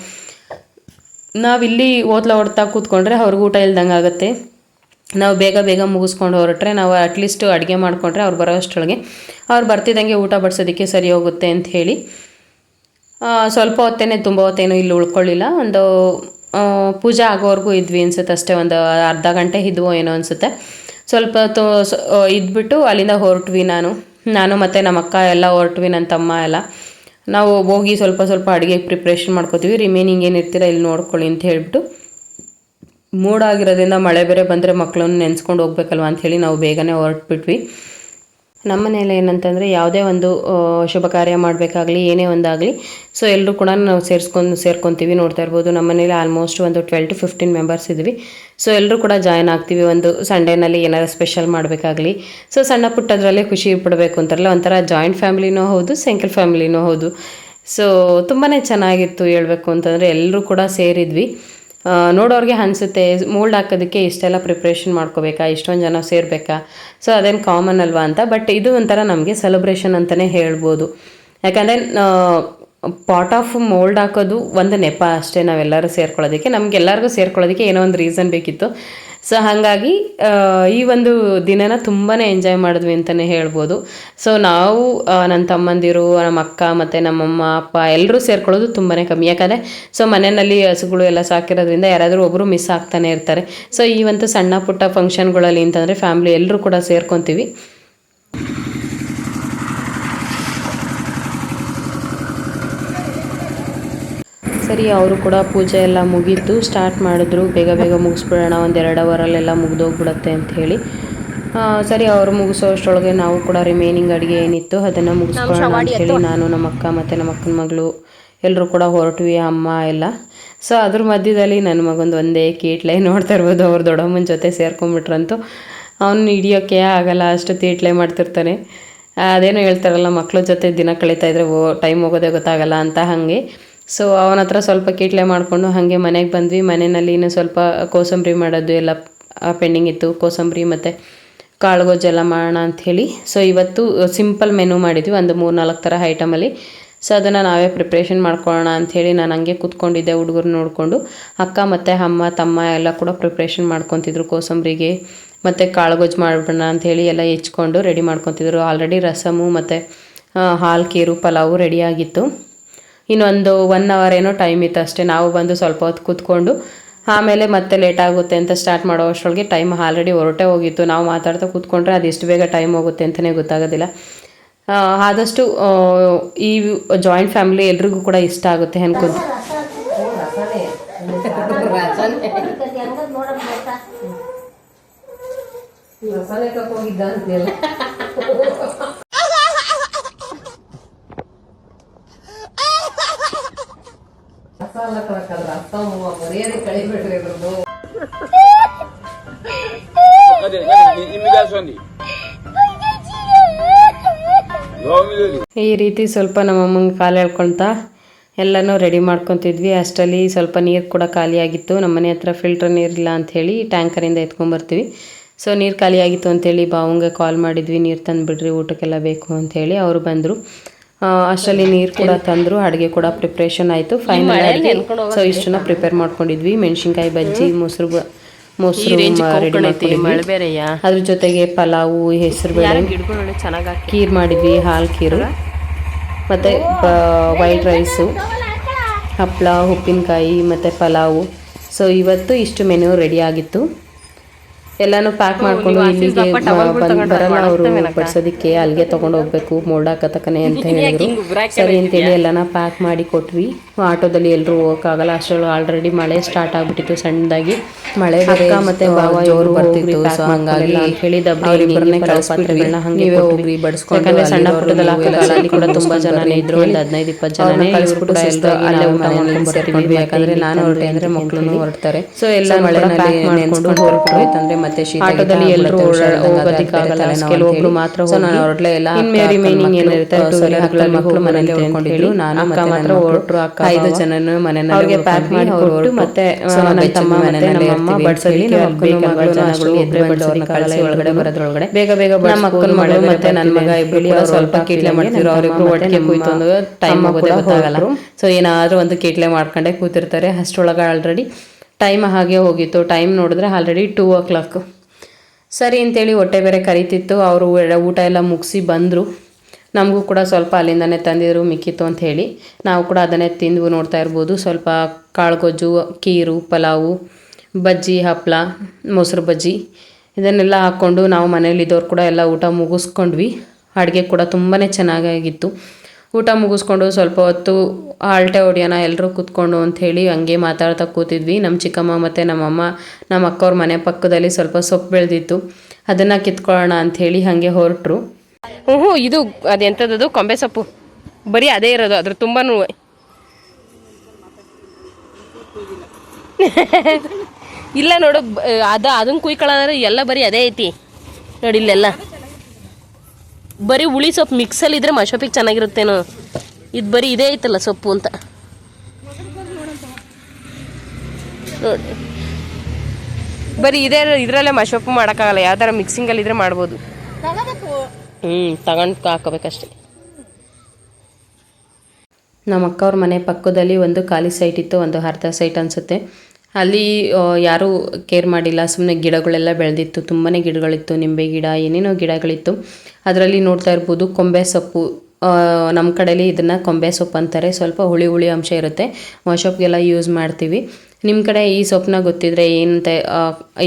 ನಾವಿಲ್ಲಿ ಓದ್ತಾ ಕೂತ್ಕೊಂಡ್ರೆ ಅವ್ರಿಗೆ ಊಟ ಇಲ್ದಂಗೆ ಆಗುತ್ತೆ. ನಾವು ಬೇಗ ಮುಗಿಸ್ಕೊಂಡು ಹೊರಟ್ರೆ ನಾವು ಅಟ್ಲೀಸ್ಟ್ ಅಡುಗೆ ಮಾಡಿಕೊಂಡ್ರೆ ಅವ್ರು ಬರೋ ಅಷ್ಟರೊಳಗೆ ಅವ್ರು ಬರ್ತಿದ್ದಂಗೆ ಊಟ ಬಡಿಸೋದಕ್ಕೆ ಸರಿ ಹೋಗುತ್ತೆ ಅಂತ ಹೇಳಿ ಸ್ವಲ್ಪ ಹೊತ್ತೇನೆ, ತುಂಬ ಹೊತ್ತೇನು ಇಲ್ಲಿ ಉಳ್ಕೊಳ್ಳಿಲ್ಲ. ಒಂದು ಪೂಜೆ ಆಗೋವರೆಗೂ ಇದ್ವಿ ಅನ್ಸುತ್ತೆ ಅಷ್ಟೇ. ಒಂದು ಅರ್ಧ ಗಂಟೆ ಇದ್ವೋ ಏನೋ ಅನಿಸುತ್ತೆ. ಸ್ವಲ್ಪ ಹೊತ್ತು ಇದ್ಬಿಟ್ಟು ಅಲ್ಲಿಂದ ಹೊರಟ್ವಿ. ನಾನು ಮತ್ತು ನಮ್ಮ ಅಕ್ಕ ಎಲ್ಲ ಹೊರಟ್ವಿ, ನನ್ನ ತಮ್ಮ ಎಲ್ಲ. ನಾವು ಹೋಗಿ ಸ್ವಲ್ಪ ಅಡುಗೆ ಪ್ರಿಪ್ರೇಷನ್ ಮಾಡ್ಕೋತೀವಿ. ರಿಮೈನಿಂಗ್ ಏನಿರ್ತೀರ ಇಲ್ಲಿ ನೋಡ್ಕೊಳ್ಳಿ ಅಂತ ಹೇಳ್ಬಿಟ್ಟು, ಮೂಡ್ ಆಗಿರೋದ್ರಿಂದ ಮಳೆ ಬೇರೆ ಬಂದರೆ ಮಕ್ಕಳನ್ನು ನೆನೆಸ್ಕೊಂಡು ಹೋಗ್ಬೇಕಲ್ವ ಅಂಥೇಳಿ ನಾವು ಬೇಗನೆ ಹೊರಟ್ಬಿಟ್ವಿ. ನಮ್ಮ ಮನೇಲಿ ಏನಂತಂದರೆ ಯಾವುದೇ ಒಂದು ಶುಭ ಕಾರ್ಯ ಮಾಡಬೇಕಾಗಲಿ, ಏನೇ ಒಂದಾಗಲಿ, ಸೊ ಎಲ್ಲರೂ ಕೂಡ ನಾವು ಸೇರ್ಕೊತೀವಿ. ನೋಡ್ತಾ ಇರ್ಬೋದು ನಮ್ಮ ಮನೇಲಿ ಆಲ್ಮೋಸ್ಟ್ ಒಂದು 12 to 15 ಮೆಂಬರ್ಸ್ ಇದ್ವಿ. ಸೊ ಎಲ್ಲರೂ ಕೂಡ ಜಾಯ್ನ್ ಆಗ್ತೀವಿ. ಒಂದು ಸಂಡೇನಲ್ಲಿ ಏನಾದ್ರು ಸ್ಪೆಷಲ್ ಮಾಡಬೇಕಾಗಲಿ, ಸೊ ಸಣ್ಣ ಪುಟ್ಟದ್ರಲ್ಲೇ ಖುಷಿ ಪಡಬೇಕು ಅಂತಾರಲ್ಲ, ಒಂಥರ ಜಾಯಿಂಟ್ ಫ್ಯಾಮಿಲಿನೂ ಹೌದು, ಸಿಂಗಲ್ ಫ್ಯಾಮಿಲಿನೂ ಹೌದು. ಸೊ ತುಂಬಾ ಚೆನ್ನಾಗಿತ್ತು ಹೇಳಬೇಕು ಅಂತಂದರೆ. ಎಲ್ಲರೂ ಕೂಡ ಸೇರಿದ್ವಿ. ನೋಡೋರಿಗೆ ಅನಿಸುತ್ತೆ ಮೋಲ್ಡ್ ಹಾಕೋದಕ್ಕೆ ಇಷ್ಟೆಲ್ಲ ಪ್ರಿಪ್ರೇಷನ್ ಮಾಡ್ಕೋಬೇಕಾ, ಇಷ್ಟೊಂದು ಜನ ಸೇರಬೇಕಾ, ಸೊ ಅದೇನು ಕಾಮನ್ ಅಲ್ವಾ ಅಂತ. ಬಟ್ ಇದು ಒಂಥರ ನಮಗೆ ಸೆಲೆಬ್ರೇಷನ್ ಅಂತಲೇ ಹೇಳ್ಬೋದು. ಯಾಕಂದರೆ ಪಾಟ್ ಆಫ್ ಮೋಲ್ಡ್ ಹಾಕೋದು ಒಂದು ನೆಪ ಅಷ್ಟೇ, ನಾವೆಲ್ಲರೂ ಸೇರ್ಕೊಳ್ಳೋದಕ್ಕೆ, ನಮಗೆಲ್ಲರಿಗೂ ಸೇರ್ಕೊಳ್ಳೋದಕ್ಕೆ ಏನೋ ಒಂದು ರೀಸನ್ ಬೇಕಿತ್ತು. ಸೊ ಹಾಗಾಗಿ ಈ ಒಂದು ದಿನನ ತುಂಬಾ ಎಂಜಾಯ್ ಮಾಡಿದ್ವಿ ಅಂತಲೇ ಹೇಳ್ಬೋದು. ಸೊ ನಾವು ನನ್ನ ತಮ್ಮಂದಿರು, ನಮ್ಮ ಅಕ್ಕ ಮತ್ತು ನಮ್ಮಮ್ಮ ಅಪ್ಪ ಎಲ್ಲರೂ ಸೇರ್ಕೊಳ್ಳೋದು ತುಂಬಾ ಕಮ್ಮಿ. ಯಾಕಂದರೆ ಸೊ ಮನೆಯಲ್ಲಿ ಹಸುಗಳು ಎಲ್ಲ ಸಾಕಿರೋದ್ರಿಂದ ಯಾರಾದರೂ ಒಬ್ಬರು ಮಿಸ್ ಆಗ್ತಾನೆ ಇರ್ತಾರೆ. ಸೊ ಈ ಒಂದು ಸಣ್ಣ ಪುಟ್ಟ ಫಂಕ್ಷನ್ಗಳಲ್ಲಿ ಅಂತಂದರೆ ಫ್ಯಾಮಿಲಿ ಎಲ್ಲರೂ ಕೂಡ ಸೇರ್ಕೊತೀವಿ. ಸರಿ, ಅವರು ಕೂಡ ಪೂಜೆ ಎಲ್ಲ ಮುಗೀತು, ಸ್ಟಾರ್ಟ್ ಮಾಡಿದ್ರು. ಬೇಗ ಮುಗಿಸ್ಬಿಡೋಣ, 1-2 ಅವರಲ್ಲೆಲ್ಲ ಮುಗಿದೋಗ್ಬಿಡತ್ತೆ ಅಂತ ಹೇಳಿ. ಸರಿ, ಅವರು ಮುಗಿಸೋ ಅಷ್ಟರೊಳಗೆ ನಾವು ಕೂಡ ರಿಮೈನಿಂಗ್ ಅಡುಗೆ ಏನಿತ್ತು ಅದನ್ನು ಮುಗಿಸ್ಕೊಳ್ಳೋಣ ಅಂಥೇಳಿ ನಾನು, ನಮ್ಮ ಅಕ್ಕ ಮತ್ತು ನಮ್ಮ ಅಕ್ಕನ ಮಗಳು ಎಲ್ಲರೂ ಕೂಡ ಹೊರಟ್ವಿ, ಅಮ್ಮ ಎಲ್ಲ. ಸೊ ಅದ್ರ ಮಧ್ಯದಲ್ಲಿ ನನ್ನ ಮಗಂದು ಒಂದೇ ಕೀಟ್ಲೆ. ನೋಡ್ತಾ ಇರ್ಬೋದು, ಅವ್ರು ದೊಡ್ಡಮ್ಮನ ಜೊತೆ ಸೇರ್ಕೊಂಡ್ಬಿಟ್ರಂತೂ ಅವ್ನು ಹಿಡಿಯೋಕ್ಕೆ ಆಗಲ್ಲ, ಅಷ್ಟು ತೀಟ್ಲೆ ಮಾಡ್ತಿರ್ತಾನೆ. ಅದೇನೋ ಹೇಳ್ತಾರಲ್ಲ, ಮಕ್ಕಳ ಜೊತೆ ದಿನ ಕಳೀತಾ ಇದ್ರೆ ಟೈಮ್ ಹೋಗೋದೇ ಗೊತ್ತಾಗಲ್ಲ ಅಂತ. ಹಾಗೆ ಸೊ ಅವನ ಹತ್ರ ಸ್ವಲ್ಪ ಕೀಟ್ಲೆ ಮಾಡಿಕೊಂಡು ಹಾಗೆ ಮನೆಗೆ ಬಂದ್ವಿ. ಮನೆಯಲ್ಲಿ ಇನ್ನೂ ಸ್ವಲ್ಪ ಕೋಸಂಬರಿ ಮಾಡೋದು ಎಲ್ಲ ಪೆಂಡಿಂಗ್ ಇತ್ತು. ಕೋಸಂಬರಿ ಮತ್ತು ಕಾಳುಗೊಜ್ಜೆಲ್ಲ ಮಾಡೋಣ ಅಂಥೇಳಿ. ಸೊ ಇವತ್ತು ಸಿಂಪಲ್ ಮೆನು ಮಾಡಿದ್ವಿ, ಒಂದು 3-4 ಥರ ಐಟಮಲ್ಲಿ. ಸೊ ಅದನ್ನು ನಾವೇ ಪ್ರಿಪ್ರೇಷನ್ ಮಾಡ್ಕೊಳ್ಳೋಣ ಅಂಥೇಳಿ ನಾನು ಹಂಗೆ ಕೂತ್ಕೊಂಡಿದ್ದೆ, ಹುಡುಗರು ನೋಡಿಕೊಂಡು. ಅಕ್ಕ ಮತ್ತು ಅಮ್ಮ ತಮ್ಮ ಎಲ್ಲ ಕೂಡ ಪ್ರಿಪ್ರೇಷನ್ ಮಾಡ್ಕೊತಿದ್ರು ಕೋಸಂಬರಿಗೆ ಮತ್ತು ಕಾಳುಗೊಜ್ಜು ಮಾಡೋಣ ಅಂಥೇಳಿ ಎಲ್ಲ ಹೆಚ್ಕೊಂಡು ರೆಡಿ ಮಾಡ್ಕೊತಿದ್ರು. ಆಲ್ರೆಡಿ ರಸಮು ಮತ್ತು ಹಾಲು ಖೀರು ಪಲಾವು ರೆಡಿಯಾಗಿತ್ತು. ಇನ್ನೊಂದು 1 ಅವರ್ ಏನೋ ಟೈಮ್ ಇತ್ತು ಅಷ್ಟೇ. ನಾವು ಬಂದು ಸ್ವಲ್ಪ ಹೊತ್ತು ಕೂತ್ಕೊಂಡು ಆಮೇಲೆ ಮತ್ತೆ ಲೇಟ್ ಆಗುತ್ತೆ ಅಂತ ಸ್ಟಾರ್ಟ್ ಮಾಡೋ ಅಷ್ಟರೊಳಗೆ ಟೈಮ್ ಆಲ್ರೆಡಿ ಹೊರಟೇ ಹೋಗಿತ್ತು. ನಾವು ಮಾತಾಡ್ತಾ ಕೂತ್ಕೊಂಡ್ರೆ ಅದು ಎಷ್ಟು ಬೇಗ ಟೈಮ್ ಹೋಗುತ್ತೆ ಅಂತಲೇ ಗೊತ್ತಾಗೋದಿಲ್ಲ. ಆದಷ್ಟು ಈ ಜಾಯಿಂಟ್ ಫ್ಯಾಮಿಲಿ ಎಲ್ರಿಗೂ ಕೂಡ ಇಷ್ಟ ಆಗುತ್ತೆ ಅನ್ಕೊಂಡು. ಈ ರೀತಿ ಸ್ವಲ್ಪ ನಮ್ಮಮ್ಮಂಗೆ ಕಾಲು ಎಳ್ಕೊಳ್ತಾ ಎಲ್ಲನೂ ರೆಡಿ ಮಾಡ್ಕೊತಿದ್ವಿ. ಅಷ್ಟರಲ್ಲಿ ಸ್ವಲ್ಪ ನೀರು ಕೂಡ ಖಾಲಿಯಾಗಿತ್ತು. ನಮ್ಮ ಮನೆ ಹತ್ರ ಫಿಲ್ಟರ್ ನೀರಿಲ್ಲ ಅಂಥೇಳಿ ಟ್ಯಾಂಕರಿಂದ ಎತ್ಕೊಂಬರ್ತೀವಿ. ಸೊ ನೀರು ಖಾಲಿಯಾಗಿತ್ತು ಅಂಥೇಳಿ ಬಾವಂಗೆ ಕಾಲ್ ಮಾಡಿದ್ವಿ, ನೀರು ತಂದುಬಿಡ್ರಿ ಊಟಕ್ಕೆಲ್ಲ ಬೇಕು ಅಂಥೇಳಿ. ಅವರು ಬಂದರು. ಅಷ್ಟರಲ್ಲಿ ನೀರು ಕೂಡ ತಂದರು, ಅಡುಗೆ ಕೂಡ ಪ್ರಿಪ್ರೇಷನ್ ಆಯಿತು. ಫೈನಲ್ ಆಗಿ ಸೊ ಇಷ್ಟನ್ನು ಪ್ರಿಪೇರ್ ಮಾಡ್ಕೊಂಡಿದ್ವಿ. ಮೆಣಸಿನ್ಕಾಯಿ ಬಜ್ಜಿ, ಮೊಸರು ರೆಡಿ ಮಾಡ್ಕೊಂಡಿದ್ವಿ. ಅದ್ರ ಜೊತೆಗೆ ಪಲಾವು, ಹೆಸರುಬೇಳೆ, ಖೀರ್ ಮಾಡಿದ್ವಿ, ಹಾಲು ಖೀರು ಮತ್ತು ವೈಟ್ ರೈಸು, ಹಪ್ಪಳ, ಉಪ್ಪಿನಕಾಯಿ ಮತ್ತು ಪಲಾವು. ಸೊ ಇವತ್ತು ಇಷ್ಟು ಮೆನು ರೆಡಿ ಆಗಿತ್ತು. ಎಲ್ಲನೂ ಪ್ಯಾಕ್ ಮಾಡಿಕೊಂಡು ಇಲ್ಲಿಗೆ ಬರಲ್ಲ ಅವರು ಬಡಿಸೋದಕ್ಕೆ, ಅಲ್ಲಿಗೆ ತೊಗೊಂಡು ಹೋಗ್ಬೇಕು ಮೋಲ್ಡ್ ಹಾಕತಕ್ಕನೆ ಅಂತ ಹೇಳಿದ್ರು. ಸರಿ ಅಂತೇಳಿ ಎಲ್ಲನ ಪ್ಯಾಕ್ ಮಾಡಿ ಕೊಟ್ವಿ. ಆಟೋದಲ್ಲಿ ಎಲ್ಲರೂ ಹೋಗೋಕ್ಕಾಗಲ್ಲ, ಅಷ್ಟರಲ್ಲಿ ಆಲ್ರೆಡಿ ಮಳೆ ಸ್ಟಾರ್ಟ್ ಆಗಿಬಿಟ್ಟಿತ್ತು ಸಣ್ಣದಾಗಿ. ಮಳೆ ಅಕ್ಕ ಮತ್ತು ಬಾವ ಇವರು ಬರ್ತಿತ್ತು. ಸೊ ಹಂಗಾಗಿ ಅವರಿಬ್ಬರನ್ನೇ ಪಾತ್ರೆಗಳನ್ನ ಹಾಗೆ ಹೋಗಿ ಬಡಿಸ್ಕೊಂಡು, ಯಾಕಂದರೆ ಸಣ್ಣ ಪುಟ್ಟದಲ್ಲಿ ಹಾಕೋಲ್ಲ, ಅಲ್ಲಿ ಕೂಡ ತುಂಬ ಜನನೇ ಇದ್ರು, ಒಂದು 15-20 ಜನನೇ. ಕಳಿಸ್ಬಿಟ್ಟು ಅಲ್ಲೇ ಊಟ ಮಾಡ್ಕೊಂಡು, ಯಾಕಂದರೆ ನಾನು ಹೊರಟೆ ಅಂದರೆ ಮಕ್ಕಳು ಹೊರಡ್ತಾರೆ. ಸೊ ಎಲ್ಲ ಮಳೆ ಪ್ಯಾಕ್ ಮಾಡಿಕೊಂಡು ಹೊರಟು ಅಂತಂದರೆ ಮತ್ತೆ ಆಟೋದಲ್ಲಿ ಎಲ್ಲರೂ ಹೋಗೋದಕ್ಕಾಗಲ್ಲ, ಕೆಲವೊಬ್ರು ಮಾತ್ರ ಹೊರಟ್ಲೆ ಎಲ್ಲ ಇನ್ನು ರಿಮೈನಿಂಗ್ ಏನಿರುತ್ತೆ ಟೂ ವೀಲರ್ಗಳಲ್ಲಿ ಮಕ್ಕಳು ಮನೇಲಿ ಉಳ್ಕೊಂಡಿದ್ರು. ನಾನು ಅಕ್ಕ ಮಾತ್ರ ಹೊರಟ್ರು. ಅಕ್ಕ 5 ಜನನು ಮನೆಯಲ್ಲಿ ಅವ್ರಿಗೆ ಪ್ಯಾಕ್ ಮಾಡಿ ಕೊಟ್ಟು ಮತ್ತೆ ನನ್ನ ತಮ್ಮ ಮತ್ತೆ ನಮ್ಮಮ್ಮ ಬಡ್ಸೋದಕ್ಕೆ ಜನಗಳು ಎದ್ರೆ ಬಡ್ಸೋದಕ್ಕಾಗಲ್ಲ ಒಳಗಡೆ ಬರೋದ್ರೊಳಗಡೆ ಬೇಗ ಬೇಗ ನಮ್ಮ ಅಕ್ಕನ ಮಗಳು ಮತ್ತೆ ನನ್ನ ಮಗ ಇಬ್ಬರು ಸ್ವಲ್ಪ ಕೀಟ್ಲೆ ಮಾಡ್ತಿದ್ರು. ಅವರಿಬ್ರು ಒಟ್ಟಿಗೆ ಕೂಯ್ತು ಅಂದ್ರೆ ಟೈಮ್ ಆಗೋದೇ ಗೊತ್ತಾಗಲ್ಲ. ಸೊ ಏನಾದರೂ ಒಂದು ಕೀಟ್ಲೆ ಮಾಡ್ಕೊಂಡೆ ಕೂತಿರ್ತಾರೆ. ಅಷ್ಟರೊಳಗೆ ಆಲ್ರೆಡಿ ಟೈಮ್ ಹಾಗೆ ಹೋಗಿತ್ತು. ಟೈಮ್ ನೋಡಿದ್ರೆ ಆಲ್ರೆಡಿ 2 o'clock. ಸರಿ ಅಂತೇಳಿ ಹೊಟ್ಟೆ ಬೇರೆ ಕರಿತಿತ್ತು. ಅವರು ಊಟ ಎಲ್ಲ ಮುಗಿಸಿ ಬಂದರು. ನಮಗೂ ಕೂಡ ಸ್ವಲ್ಪ ಅಲ್ಲಿಂದನೇ ತಂದಿದ್ರು ಮಿಕ್ಕಿತ್ತು ಅಂತ ಹೇಳಿ ನಾವು ಕೂಡ ಅದನ್ನೇ ತಿಂದು ನೋಡ್ತಾ ಇರ್ಬೋದು. ಸ್ವಲ್ಪ ಕಾಳುಗೊಜ್ಜು, ಕೀರು, ಪಲಾವು, ಬಜ್ಜಿ, ಹಪ್ಪಳ, ಮೊಸರು ಬಜ್ಜಿ ಇದನ್ನೆಲ್ಲ ಹಾಕ್ಕೊಂಡು ನಾವು ಮನೇಲಿದ್ದವ್ರು ಕೂಡ ಎಲ್ಲ ಊಟ ಮುಗಿಸ್ಕೊಂಡ್ವಿ. ಅಡುಗೆ ಕೂಡ ತುಂಬಾ ಚೆನ್ನಾಗಿತ್ತು. ಊಟ ಮುಗಿಸ್ಕೊಂಡು ಸ್ವಲ್ಪ ಹೊತ್ತು ಆಲ್ಟೆ ಹೊಡಿಯೋಣ ಎಲ್ಲರೂ ಕೂತ್ಕೊಂಡು ಅಂಥೇಳಿ ಹಂಗೆ ಮಾತಾಡ್ತಾ ಕೂತಿದ್ವಿ. ನಮ್ಮ ಚಿಕ್ಕಮ್ಮ ಮತ್ತು ನಮ್ಮಮ್ಮ ನಮ್ಮ ಅಕ್ಕವ್ರ ಮನೆ ಪಕ್ಕದಲ್ಲಿ ಸ್ವಲ್ಪ ಸೊಪ್ಪು ಬೆಳೆದಿತ್ತು, ಅದನ್ನು ಕಿತ್ಕೊಳ್ಳೋಣ ಅಂಥೇಳಿ ಹಾಗೆ ಹೊರಟರು. ಇದು ಅದೆಂಥದ್ದು ಕೊಂಬೆ ಸೊಪ್ಪು ಬರೀ ಅದೇ ಇರೋದು, ಅದ್ರ ತುಂಬಾನು ಇಲ್ಲ ನೋಡು. ಅದನ್ನ ಕುಯ್ಕೊಳ್ಳೋದ್ರೆ ಎಲ್ಲ ಬರೀ ಅದೇ ಐತಿ ನೋಡಿ. ಇಲ್ಲೆಲ್ಲ ಬರೀ ಹುಳಿ ಸೊಪ್ಪು ಮಿಕ್ಸಲ್ಲಿ ಇದ್ರೆ ಮಶೊಪ್ಪಿಗೆ ಚೆನ್ನಾಗಿರುತ್ತೇನೋ. ಇದು ಬರೀ ಇದೇ ಐತಲ್ಲ ಸೊಪ್ಪು ಅಂತ ನೋಡಿ. ಬರೀ ಇದೇ ಇದರಲ್ಲೇ ಮಶೊಪ್ಪು ಮಾಡೋಕ್ಕಾಗಲ್ಲ. ಯಾವ್ದಾರ ಮಿಕ್ಸಿಂಗಲ್ಲಿ ಇದ್ರೆ ಮಾಡ್ಬೋದು. ತಗೊಂಡು ಹಾಕೋಬೇಕಷ್ಟೆ. ನಮ್ಮ ಅಕ್ಕವ್ರ ಮನೆ ಪಕ್ಕದಲ್ಲಿ ಒಂದು ಖಾಲಿ ಸೈಟ್ ಇತ್ತು, ಒಂದು ಅರ್ಧ ಸೈಟ್ ಅನಿಸುತ್ತೆ. ಅಲ್ಲಿ ಯಾರೂ ಕೇರ್ ಮಾಡಿಲ್ಲ, ಸುಮ್ಮನೆ ಗಿಡಗಳೆಲ್ಲ ಬೆಳೆದಿತ್ತು. ತುಂಬಾ ಗಿಡಗಳಿತ್ತು, ನಿಂಬೆ ಗಿಡ, ಏನೇನೋ ಗಿಡಗಳಿತ್ತು. ಅದರಲ್ಲಿ ನೋಡ್ತಾ ಇರ್ಬೋದು ಕೊಂಬೆ ಸೊಪ್ಪು. ನಮ್ಮ ಕಡೆಯಲ್ಲಿ ಇದನ್ನು ಕೊಂಬೆ ಸೊಪ್ಪು ಅಂತಾರೆ. ಸ್ವಲ್ಪ ಹುಳಿ ಹುಳಿ ಅಂಶ ಇರುತ್ತೆ, ಮಶೊಪ್ಗೆಲ್ಲ ಯೂಸ್ ಮಾಡ್ತೀವಿ. ನಿಮ್ಮ ಕಡೆ ಈ ಸೊಪ್ಪನ್ನ ಗೊತ್ತಿದ್ರೆ ಏನಂತೆ,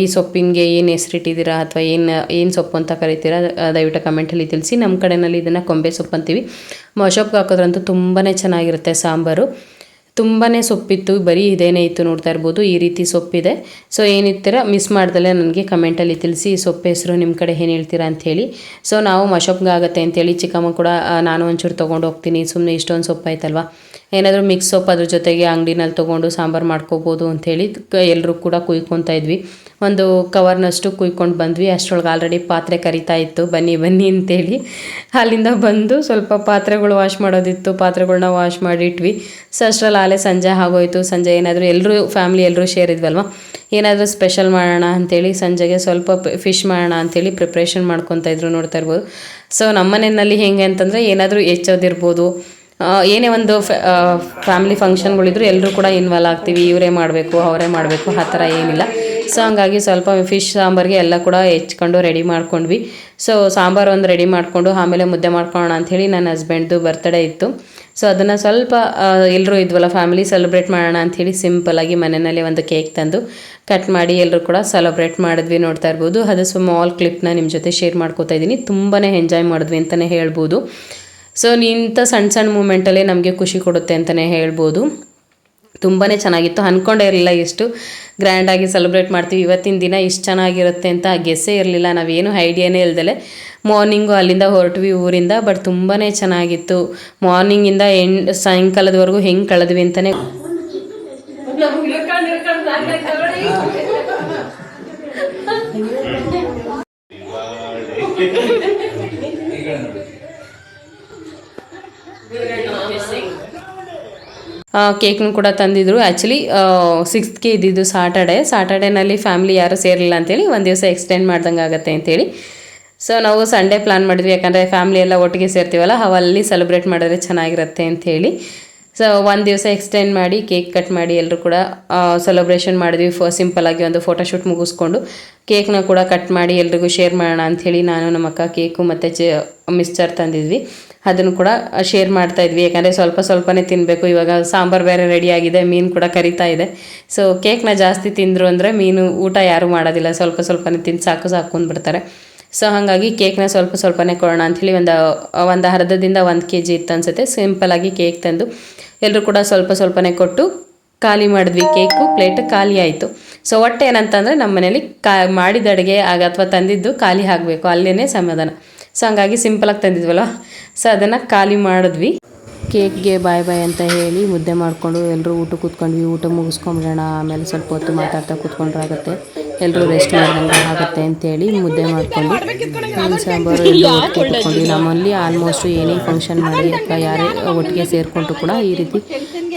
ಈ ಸೊಪ್ಪಿಗೆ ಏನು ಹೆಸರಿಟ್ಟಿದ್ದೀರಾ ಅಥವಾ ಏನು ಸೊಪ್ಪು ಅಂತ ಕರಿತೀರಾ ದಯವಿಟ್ಟು ಕಮೆಂಟಲ್ಲಿ ತಿಳಿಸಿ. ನಮ್ಮ ಕಡೆಯಲ್ಲಿ ಇದನ್ನು ಕೊಂಬೆ ಸೊಪ್ಪು ಅಂತೀವಿ. ಮಶೊಪ್ಗೆ ಹಾಕೋದ್ರಂತೂ ತುಂಬಾ ಚೆನ್ನಾಗಿರುತ್ತೆ ಸಾಂಬಾರು. ತುಂಬಾ ಸೊಪ್ಪಿತ್ತು, ಬರೀ ಇದೇನೇ ಇತ್ತು ನೋಡ್ತಾ ಇರ್ಬೋದು. ಈ ರೀತಿ ಸೊಪ್ಪಿದೆ. ಸೊ ಏನಿರ್ತೀರ ಮಿಸ್ ಮಾಡ್ದಲೇ ನನಗೆ ಕಮೆಂಟಲ್ಲಿ ತಿಳಿಸಿ ಈ ಸೊಪ್ಪು ಹೆಸರು ನಿಮ್ಮ ಕಡೆ ಏನು ಹೇಳ್ತೀರಾ ಅಂಥೇಳಿ. ಸೊ ನಾವು ಮಶೊಪ್ಗೆ ಆಗುತ್ತೆ ಅಂತೇಳಿ ಚಿಕ್ಕಮ್ಮ ಕೂಡ ನಾನು ಒಂಚೂರು ತೊಗೊಂಡು ಹೋಗ್ತೀನಿ, ಸುಮ್ಮನೆ ಇಷ್ಟೊಂದು ಸೊಪ್ಪು ಆಯ್ತಲ್ವ, ಏನಾದರೂ ಮಿಕ್ಸ್ ಸೊಪ್ಪು ಅದ್ರ ಜೊತೆಗೆ ಅಂಗಡಿನಲ್ಲಿ ತೊಗೊಂಡು ಸಾಂಬಾರು ಮಾಡ್ಕೋಬೋದು ಅಂಥೇಳಿ ಎಲ್ಲರೂ ಕೂಡ ಕುಯ್ಕೊತಾ ಇದ್ವಿ. ಒಂದು ಕವರ್ನಷ್ಟು ಕುಯ್ಕೊಂಡು ಬಂದ್ವಿ. ಅಷ್ಟರೊಳಗೆ ಆಲ್ರೆಡಿ ಪಾತ್ರೆ ಕರಿತಾ ಇತ್ತು, ಬನ್ನಿ ಬನ್ನಿ ಅಂತೇಳಿ. ಅಲ್ಲಿಂದ ಬಂದು ಸ್ವಲ್ಪ ಪಾತ್ರೆಗಳು ವಾಶ್ ಮಾಡೋದಿತ್ತು, ಪಾತ್ರೆಗಳನ್ನ ವಾಶ್ ಮಾಡಿಟ್ವಿ. ಸೊ ಅಷ್ಟರಲ್ಲಿ ಆಲೇ ಸಂಜೆ ಆಗೋಯ್ತು. ಸಂಜೆ ಏನಾದರೂ ಎಲ್ಲರೂ ಫ್ಯಾಮಿಲಿ ಎಲ್ಲರೂ ಸೇರಿದ್ವಲ್ವ, ಏನಾದರೂ ಸ್ಪೆಷಲ್ ಮಾಡೋಣ ಅಂಥೇಳಿ ಸಂಜೆಗೆ ಸ್ವಲ್ಪ ಫಿಶ್ ಮಾಡೋಣ ಅಂಥೇಳಿ ಪ್ರಿಪ್ರೇಷನ್ ಮಾಡ್ಕೊತಾ ಇದ್ರು ನೋಡ್ತಾ ಇರ್ಬೋದು. ಸೊ ನಮ್ಮ ಮನೆಯಲ್ಲಿ ಹೇಗೆ ಅಂತಂದರೆ ಏನಾದರೂ ಹೆಚ್ಚೋದಿರ್ಬೋದು, ಏನೇ ಒಂದು ಫ್ಯಾಮಿಲಿ ಫಂಕ್ಷನ್ಗಳಿದ್ರು ಎಲ್ಲರೂ ಕೂಡ ಇನ್ವಾಲ್ವ್ ಆಗ್ತೀವಿ. ಇವರೇ ಮಾಡಬೇಕು ಅವರೇ ಮಾಡಬೇಕು ಆ ಥರ ಏನಿಲ್ಲ. ಸೊ ಹಂಗಾಗಿ ಸ್ವಲ್ಪ ಫಿಶ್ ಸಾಂಬಾರಿಗೆ ಎಲ್ಲ ಕೂಡ ಹೆಚ್ಕೊಂಡು ರೆಡಿ ಮಾಡ್ಕೊಂಡ್ವಿ. ಸೊ ಸಾಂಬಾರು ಒಂದು ರೆಡಿ ಮಾಡಿಕೊಂಡು ಆಮೇಲೆ ಮುದ್ದೆ ಮಾಡ್ಕೊಳ್ಳೋಣ ಅಂಥೇಳಿ ನನ್ನ ಹಸ್ಬೆಂಡ್ದು ಬರ್ತ್ಡೇ ಇತ್ತು. ಸೊ ಅದನ್ನು ಸ್ವಲ್ಪ ಎಲ್ಲರೂ ಇದ್ವಲ್ಲ ಫ್ಯಾಮಿಲಿ ಸೆಲೆಬ್ರೇಟ್ ಮಾಡೋಣ ಅಂಥೇಳಿ ಸಿಂಪಲ್ಲಾಗಿ ಮನೆಯಲ್ಲೇ ಒಂದು ಕೇಕ್ ತಂದು ಕಟ್ ಮಾಡಿ ಎಲ್ಲರೂ ಕೂಡ ಸೆಲೆಬ್ರೇಟ್ ಮಾಡಿದ್ವಿ ನೋಡ್ತಾ ಇರ್ಬೋದು. ಅದು ಸ್ಮಾಲ್ ಕ್ಲಿಪ್ನ ನಿಮ್ಮ ಜೊತೆ ಶೇರ್ ಮಾಡ್ಕೋತಾ ಇದ್ದೀನಿ. ತುಂಬಾ ಎಂಜಾಯ್ ಮಾಡಿದ್ವಿ ಅಂತಲೇ ಹೇಳ್ಬೋದು. ಸೊ ಇಂಥ ಸಣ್ಣ ಸಣ್ಣ ಮೂಮೆಂಟಲ್ಲೇ ನಮಗೆ ಖುಷಿ ಕೊಡುತ್ತೆ ಅಂತಲೇ ಹೇಳ್ಬೋದು. ತುಂಬಾ ಚೆನ್ನಾಗಿತ್ತು. ಅಂದ್ಕೊಂಡೇ ಇರಲಿಲ್ಲ ಎಷ್ಟು ಗ್ರ್ಯಾಂಡಾಗಿ ಸೆಲೆಬ್ರೇಟ್ ಮಾಡ್ತೀವಿ ಇವತ್ತಿನ ದಿನ ಇಷ್ಟು ಚೆನ್ನಾಗಿರುತ್ತೆ ಅಂತ ಗೆಸ್ಸೇ ಇರಲಿಲ್ಲ. ನಾವೇನು ಐಡಿಯಾನೇ ಇಲ್ದಲೆ ಮಾರ್ನಿಂಗು ಅಲ್ಲಿಂದ ಹೊರಟ್ವಿ ಊರಿಂದ. ಬಟ್ ತುಂಬಾ ಚೆನ್ನಾಗಿತ್ತು. ಮಾರ್ನಿಂಗಿಂದ ಸಾಯಂಕಾಲದವರೆಗೂ ಹೆಂಗೆ ಕಳೆದ್ವಿ ಅಂತಲೇ ಕೇಕ್ನು ಕೂಡ ತಂದಿದ್ರು. ಆ್ಯಕ್ಚುಲಿ 6th ಇದ್ದಿದ್ದು ಸಾಟರ್ಡೇನಲ್ಲಿ ಫ್ಯಾಮಿಲಿ ಯಾರೂ ಸೇರಲಿಲ್ಲ ಅಂತೇಳಿ ಒಂದು ದಿವಸ ಎಕ್ಸ್ಟೆಂಡ್ ಮಾಡ್ದಂಗೆ ಆಗುತ್ತೆ ಅಂತೇಳಿ. ಸೊ ನಾವು ಸಂಡೇ ಪ್ಲ್ಯಾನ್ ಮಾಡಿದ್ವಿ, ಯಾಕಂದರೆ ಫ್ಯಾಮಿಲಿ ಎಲ್ಲ ಒಟ್ಟಿಗೆ ಸೇರ್ತೀವಲ್ಲ, ಅವಲ್ಲಿ ಸೆಲೆಬ್ರೇಟ್ ಮಾಡಿದ್ರೆ ಚೆನ್ನಾಗಿರುತ್ತೆ ಅಂಥೇಳಿ. ಸೊ ಒಂದು ದಿವಸ ಎಕ್ಸ್ಟೆಂಡ್ ಮಾಡಿ ಕೇಕ್ ಕಟ್ ಮಾಡಿ ಎಲ್ಲರೂ ಕೂಡ ಸೆಲೆಬ್ರೇಷನ್ ಮಾಡಿದ್ವಿ. ಸಿಂಪಲ್ಲಾಗಿ ಒಂದು ಫೋಟೋಶೂಟ್ ಮುಗಿಸ್ಕೊಂಡು ಕೇಕ್ನ ಕೂಡ ಕಟ್ ಮಾಡಿ ಎಲ್ರಿಗೂ ಶೇರ್ ಮಾಡೋಣ ಅಂಥೇಳಿ ನಾನು ನಮ್ಮ ಅಕ್ಕ ಕೇಕು ಮತ್ತು ಮಿಕ್ಸ್ಚರ್ ತಂದಿದ್ವಿ. ಅದನ್ನು ಕೂಡ ಶೇರ್ ಮಾಡ್ತಾಯಿದ್ವಿ, ಯಾಕಂದರೆ ಸ್ವಲ್ಪನೇ ತಿನ್ನಬೇಕು. ಇವಾಗ ಸಾಂಬಾರು ಬೇರೆ ರೆಡಿಯಾಗಿದೆ, ಮೀನು ಕೂಡ ಕರಿತಾ ಇದೆ. ಸೊ ಕೇಕ್ನ ಜಾಸ್ತಿ ತಿಂದರು ಅಂದರೆ ಮೀನು ಊಟ ಯಾರೂ ಮಾಡೋದಿಲ್ಲ, ಸ್ವಲ್ಪನೇ ತಿಂದು ಸಾಕು ಅಂದ್ಬಿಡ್ತಾರೆ. ಸೊ ಹಾಗಾಗಿ ಕೇಕ್ನ ಸ್ವಲ್ಪನೇ ಕೊಡೋಣ ಅಂಥೇಳಿ ಒಂದು ಅರ್ಧದಿಂದ 1 kg ಇತ್ತು ಅನಿಸುತ್ತೆ. ಸಿಂಪಲ್ಲಾಗಿ ಕೇಕ್ ತಂದು ಎಲ್ಲರೂ ಕೂಡ ಸ್ವಲ್ಪನೇ ಕೊಟ್ಟು ಖಾಲಿ ಮಾಡಿದ್ವಿ. ಕೇಕು ಪ್ಲೇಟ್ ಖಾಲಿ ಆಯಿತು. ಸೊ ಒಟ್ಟು ಏನಂತಂದರೆ ನಮ್ಮ ಮನೇಲಿ ಮಾಡಿದ ಅಡುಗೆ ಅಥವಾ ತಂದಿದ್ದು ಖಾಲಿ ಆಗಬೇಕು, ಅಲ್ಲೇ ಸಮಾಧಾನ. ಸೊ ಹಂಗಾಗಿ ಸಿಂಪಲಾಗಿ ತಂದಿದ್ವಲ್ಲ, ಸೊ ಅದನ್ನು ಖಾಲಿ ಮಾಡಿದ್ವಿ. ಕೇಕ್ಗೆ ಬಾಯ್ ಬಾಯ್ ಅಂತ ಹೇಳಿ ಮುದ್ದೆ ಮಾಡಿಕೊಂಡು ಎಲ್ಲರೂ ಊಟ ಕೂತ್ಕೊಂಡ್ವಿ. ಊಟ ಮುಗಿಸ್ಕೊಂಬಿಡೋಣ, ಆಮೇಲೆ ಸ್ವಲ್ಪ ಹೊತ್ತು ಮಾತಾಡ್ತಾ ಕೂತ್ಕೊಂಡ್ರಾಗುತ್ತೆ, ಎಲ್ಲರೂ ರೆಸ್ಟ್ ಮಾಡ್ದಂಗೆ ಆಗುತ್ತೆ ಅಂತೇಳಿ ಮುದ್ದೆ ಮಾಡಿಕೊಂಡು ಮೀನು ಸಾಂಬಾರು ಎಲ್ಲ ಒಟ್ಟಿಗೆ ಕೂತ್ಕೊಂಡ್ವಿ. ನಮ್ಮಲ್ಲಿ ಆಲ್ಮೋಸ್ಟ್ ಏನೇ ಫಂಕ್ಷನ್ ಮಾಡಿ ಅಥವಾ ಯಾರೇ ಒಟ್ಟಿಗೆ ಸೇರಿಕೊಂಡ್ರು ಕೂಡ ಈ ರೀತಿ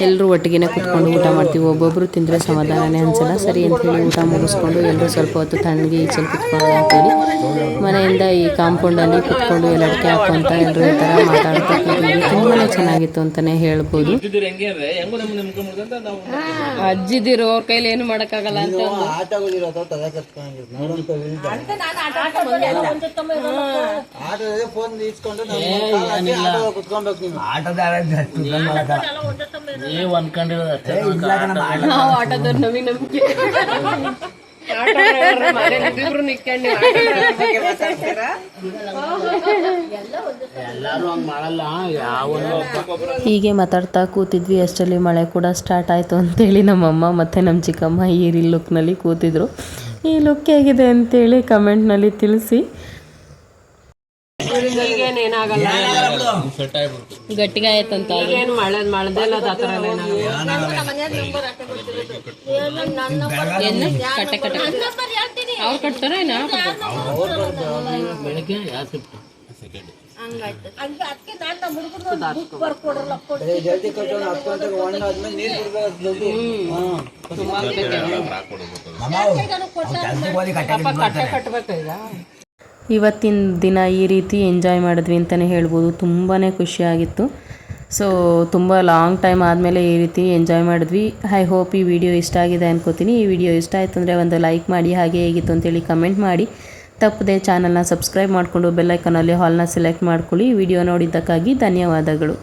ಎಲ್ಲರೂ ಒಟ್ಟಿಗೆ ಕೂತ್ಕೊಂಡು ಊಟ ಮಾಡ್ತೀವಿ. ಒಬ್ಬೊಬ್ಬರು ತಿಂದರೆ ಸಮಾಧಾನನೇ ಅನಿಸಲ್ಲ. ಸರಿ ಅಂಥೇಳಿ ಊಟ ಮುಗಿಸ್ಕೊಂಡು ಎಲ್ಲರೂ ಸ್ವಲ್ಪ ಹೊತ್ತು ತಣ್ಣಗೆ ಈಚೆಲ್ಲಿ ಕೂತ್ಕೊಳ್ಳೋಣ ಅಂತೇಳಿ ಮನೆಯಿಂದ ಈ ಕಾಂಪೌಂಡಲ್ಲಿ ಕೂತ್ಕೊಂಡು ಎಲ್ಲಡಿಕೆ ಹಾಕೊಂತ ಎಲ್ಲರೂ ಈ ಥರ ಮಾತಾಡ್ತಾ ಕೂತಿದ್ವಿ. ತುಂಬಾ ಚೆನ್ನಾಗಿತ್ತು ಅಂತಲೇ ಹೇಳ್ಬೋದು. ಅಜ್ಜಿದಿರು ಅವ್ರ ಕೈಲಿ ಏನು ಮಾಡೋಕ್ಕಾಗಲ್ಲ ಅಂತ ನಾವು ಆಟೋದವ್ರು ನಮಗೆ ನಂಬಿಕೆ ಇಬ್ರು ನಿಕ್ಕೊಂಡು ಹೀಗೆ ಮಾತಾಡ್ತಾ ಕೂತಿದ್ವಿ. ಅಷ್ಟರಲ್ಲಿ ಮಳೆ ಕೂಡ ಸ್ಟಾರ್ಟ್ ಆಯಿತು ಅಂತೇಳಿ ನಮ್ಮಮ್ಮ ಮತ್ತು ನಮ್ಮ ಚಿಕ್ಕಮ್ಮ ಈ ಲುಕ್ನಲ್ಲಿ ಕೂತಿದ್ರು. ಈ ಲುಕ್ ಹೇಗಿದೆ ಅಂತೇಳಿ ಕಮೆಂಟ್ನಲ್ಲಿ ತಿಳಿಸಿ. ಏನಾಗಲ್ಲ, ಗಟ್ಟಿಗೆ ಆಯ್ತಂತ ಏನು ಮಳೆದೆಲ್ಲ ಕಟ್ಟೆ ಕಟ್ಟೆ ಅವ್ರು ಕಟ್ತಾರ ಇವತ್ತಿನ ದಿನ ಈ ರೀತಿ ಎಂಜಾಯ್ ಮಾಡಿದ್ವಿ ಅಂತಲೇ ಹೇಳ್ಬೋದು. ತುಂಬಾ ಖುಷಿಯಾಗಿತ್ತು. ಸೊ ತುಂಬ ಲಾಂಗ್ ಟೈಮ್ ಆದಮೇಲೆ ಈ ರೀತಿ ಎಂಜಾಯ್ ಮಾಡಿದ್ವಿ. ಐ ಹೋಪ್ ಈ ವಿಡಿಯೋ ಇಷ್ಟ ಆಗಿದೆ ಅನ್ಕೋತೀನಿ. ಈ ವಿಡಿಯೋ ಇಷ್ಟ ಆಯಿತು ಅಂದರೆ ಒಂದು ಲೈಕ್ ಮಾಡಿ, ಹಾಗೆ ಹೇಗಿತ್ತು ಅಂತೇಳಿ ಕಮೆಂಟ್ ಮಾಡಿ. ತಪ್ಪದೆ ಚಾನಲ್ನ ಸಬ್ಸ್ಕ್ರೈಬ್ ಮಾಡಿಕೊಂಡು ಬೆಲ್ಲೈಕನಲ್ಲಿ ಹಾಲ್ನ ಸೆಲೆಕ್ಟ್ ಮಾಡ್ಕೊಳ್ಳಿ. ವಿಡಿಯೋ ನೋಡಿದ್ದಕ್ಕಾಗಿ ಧನ್ಯವಾದಗಳು.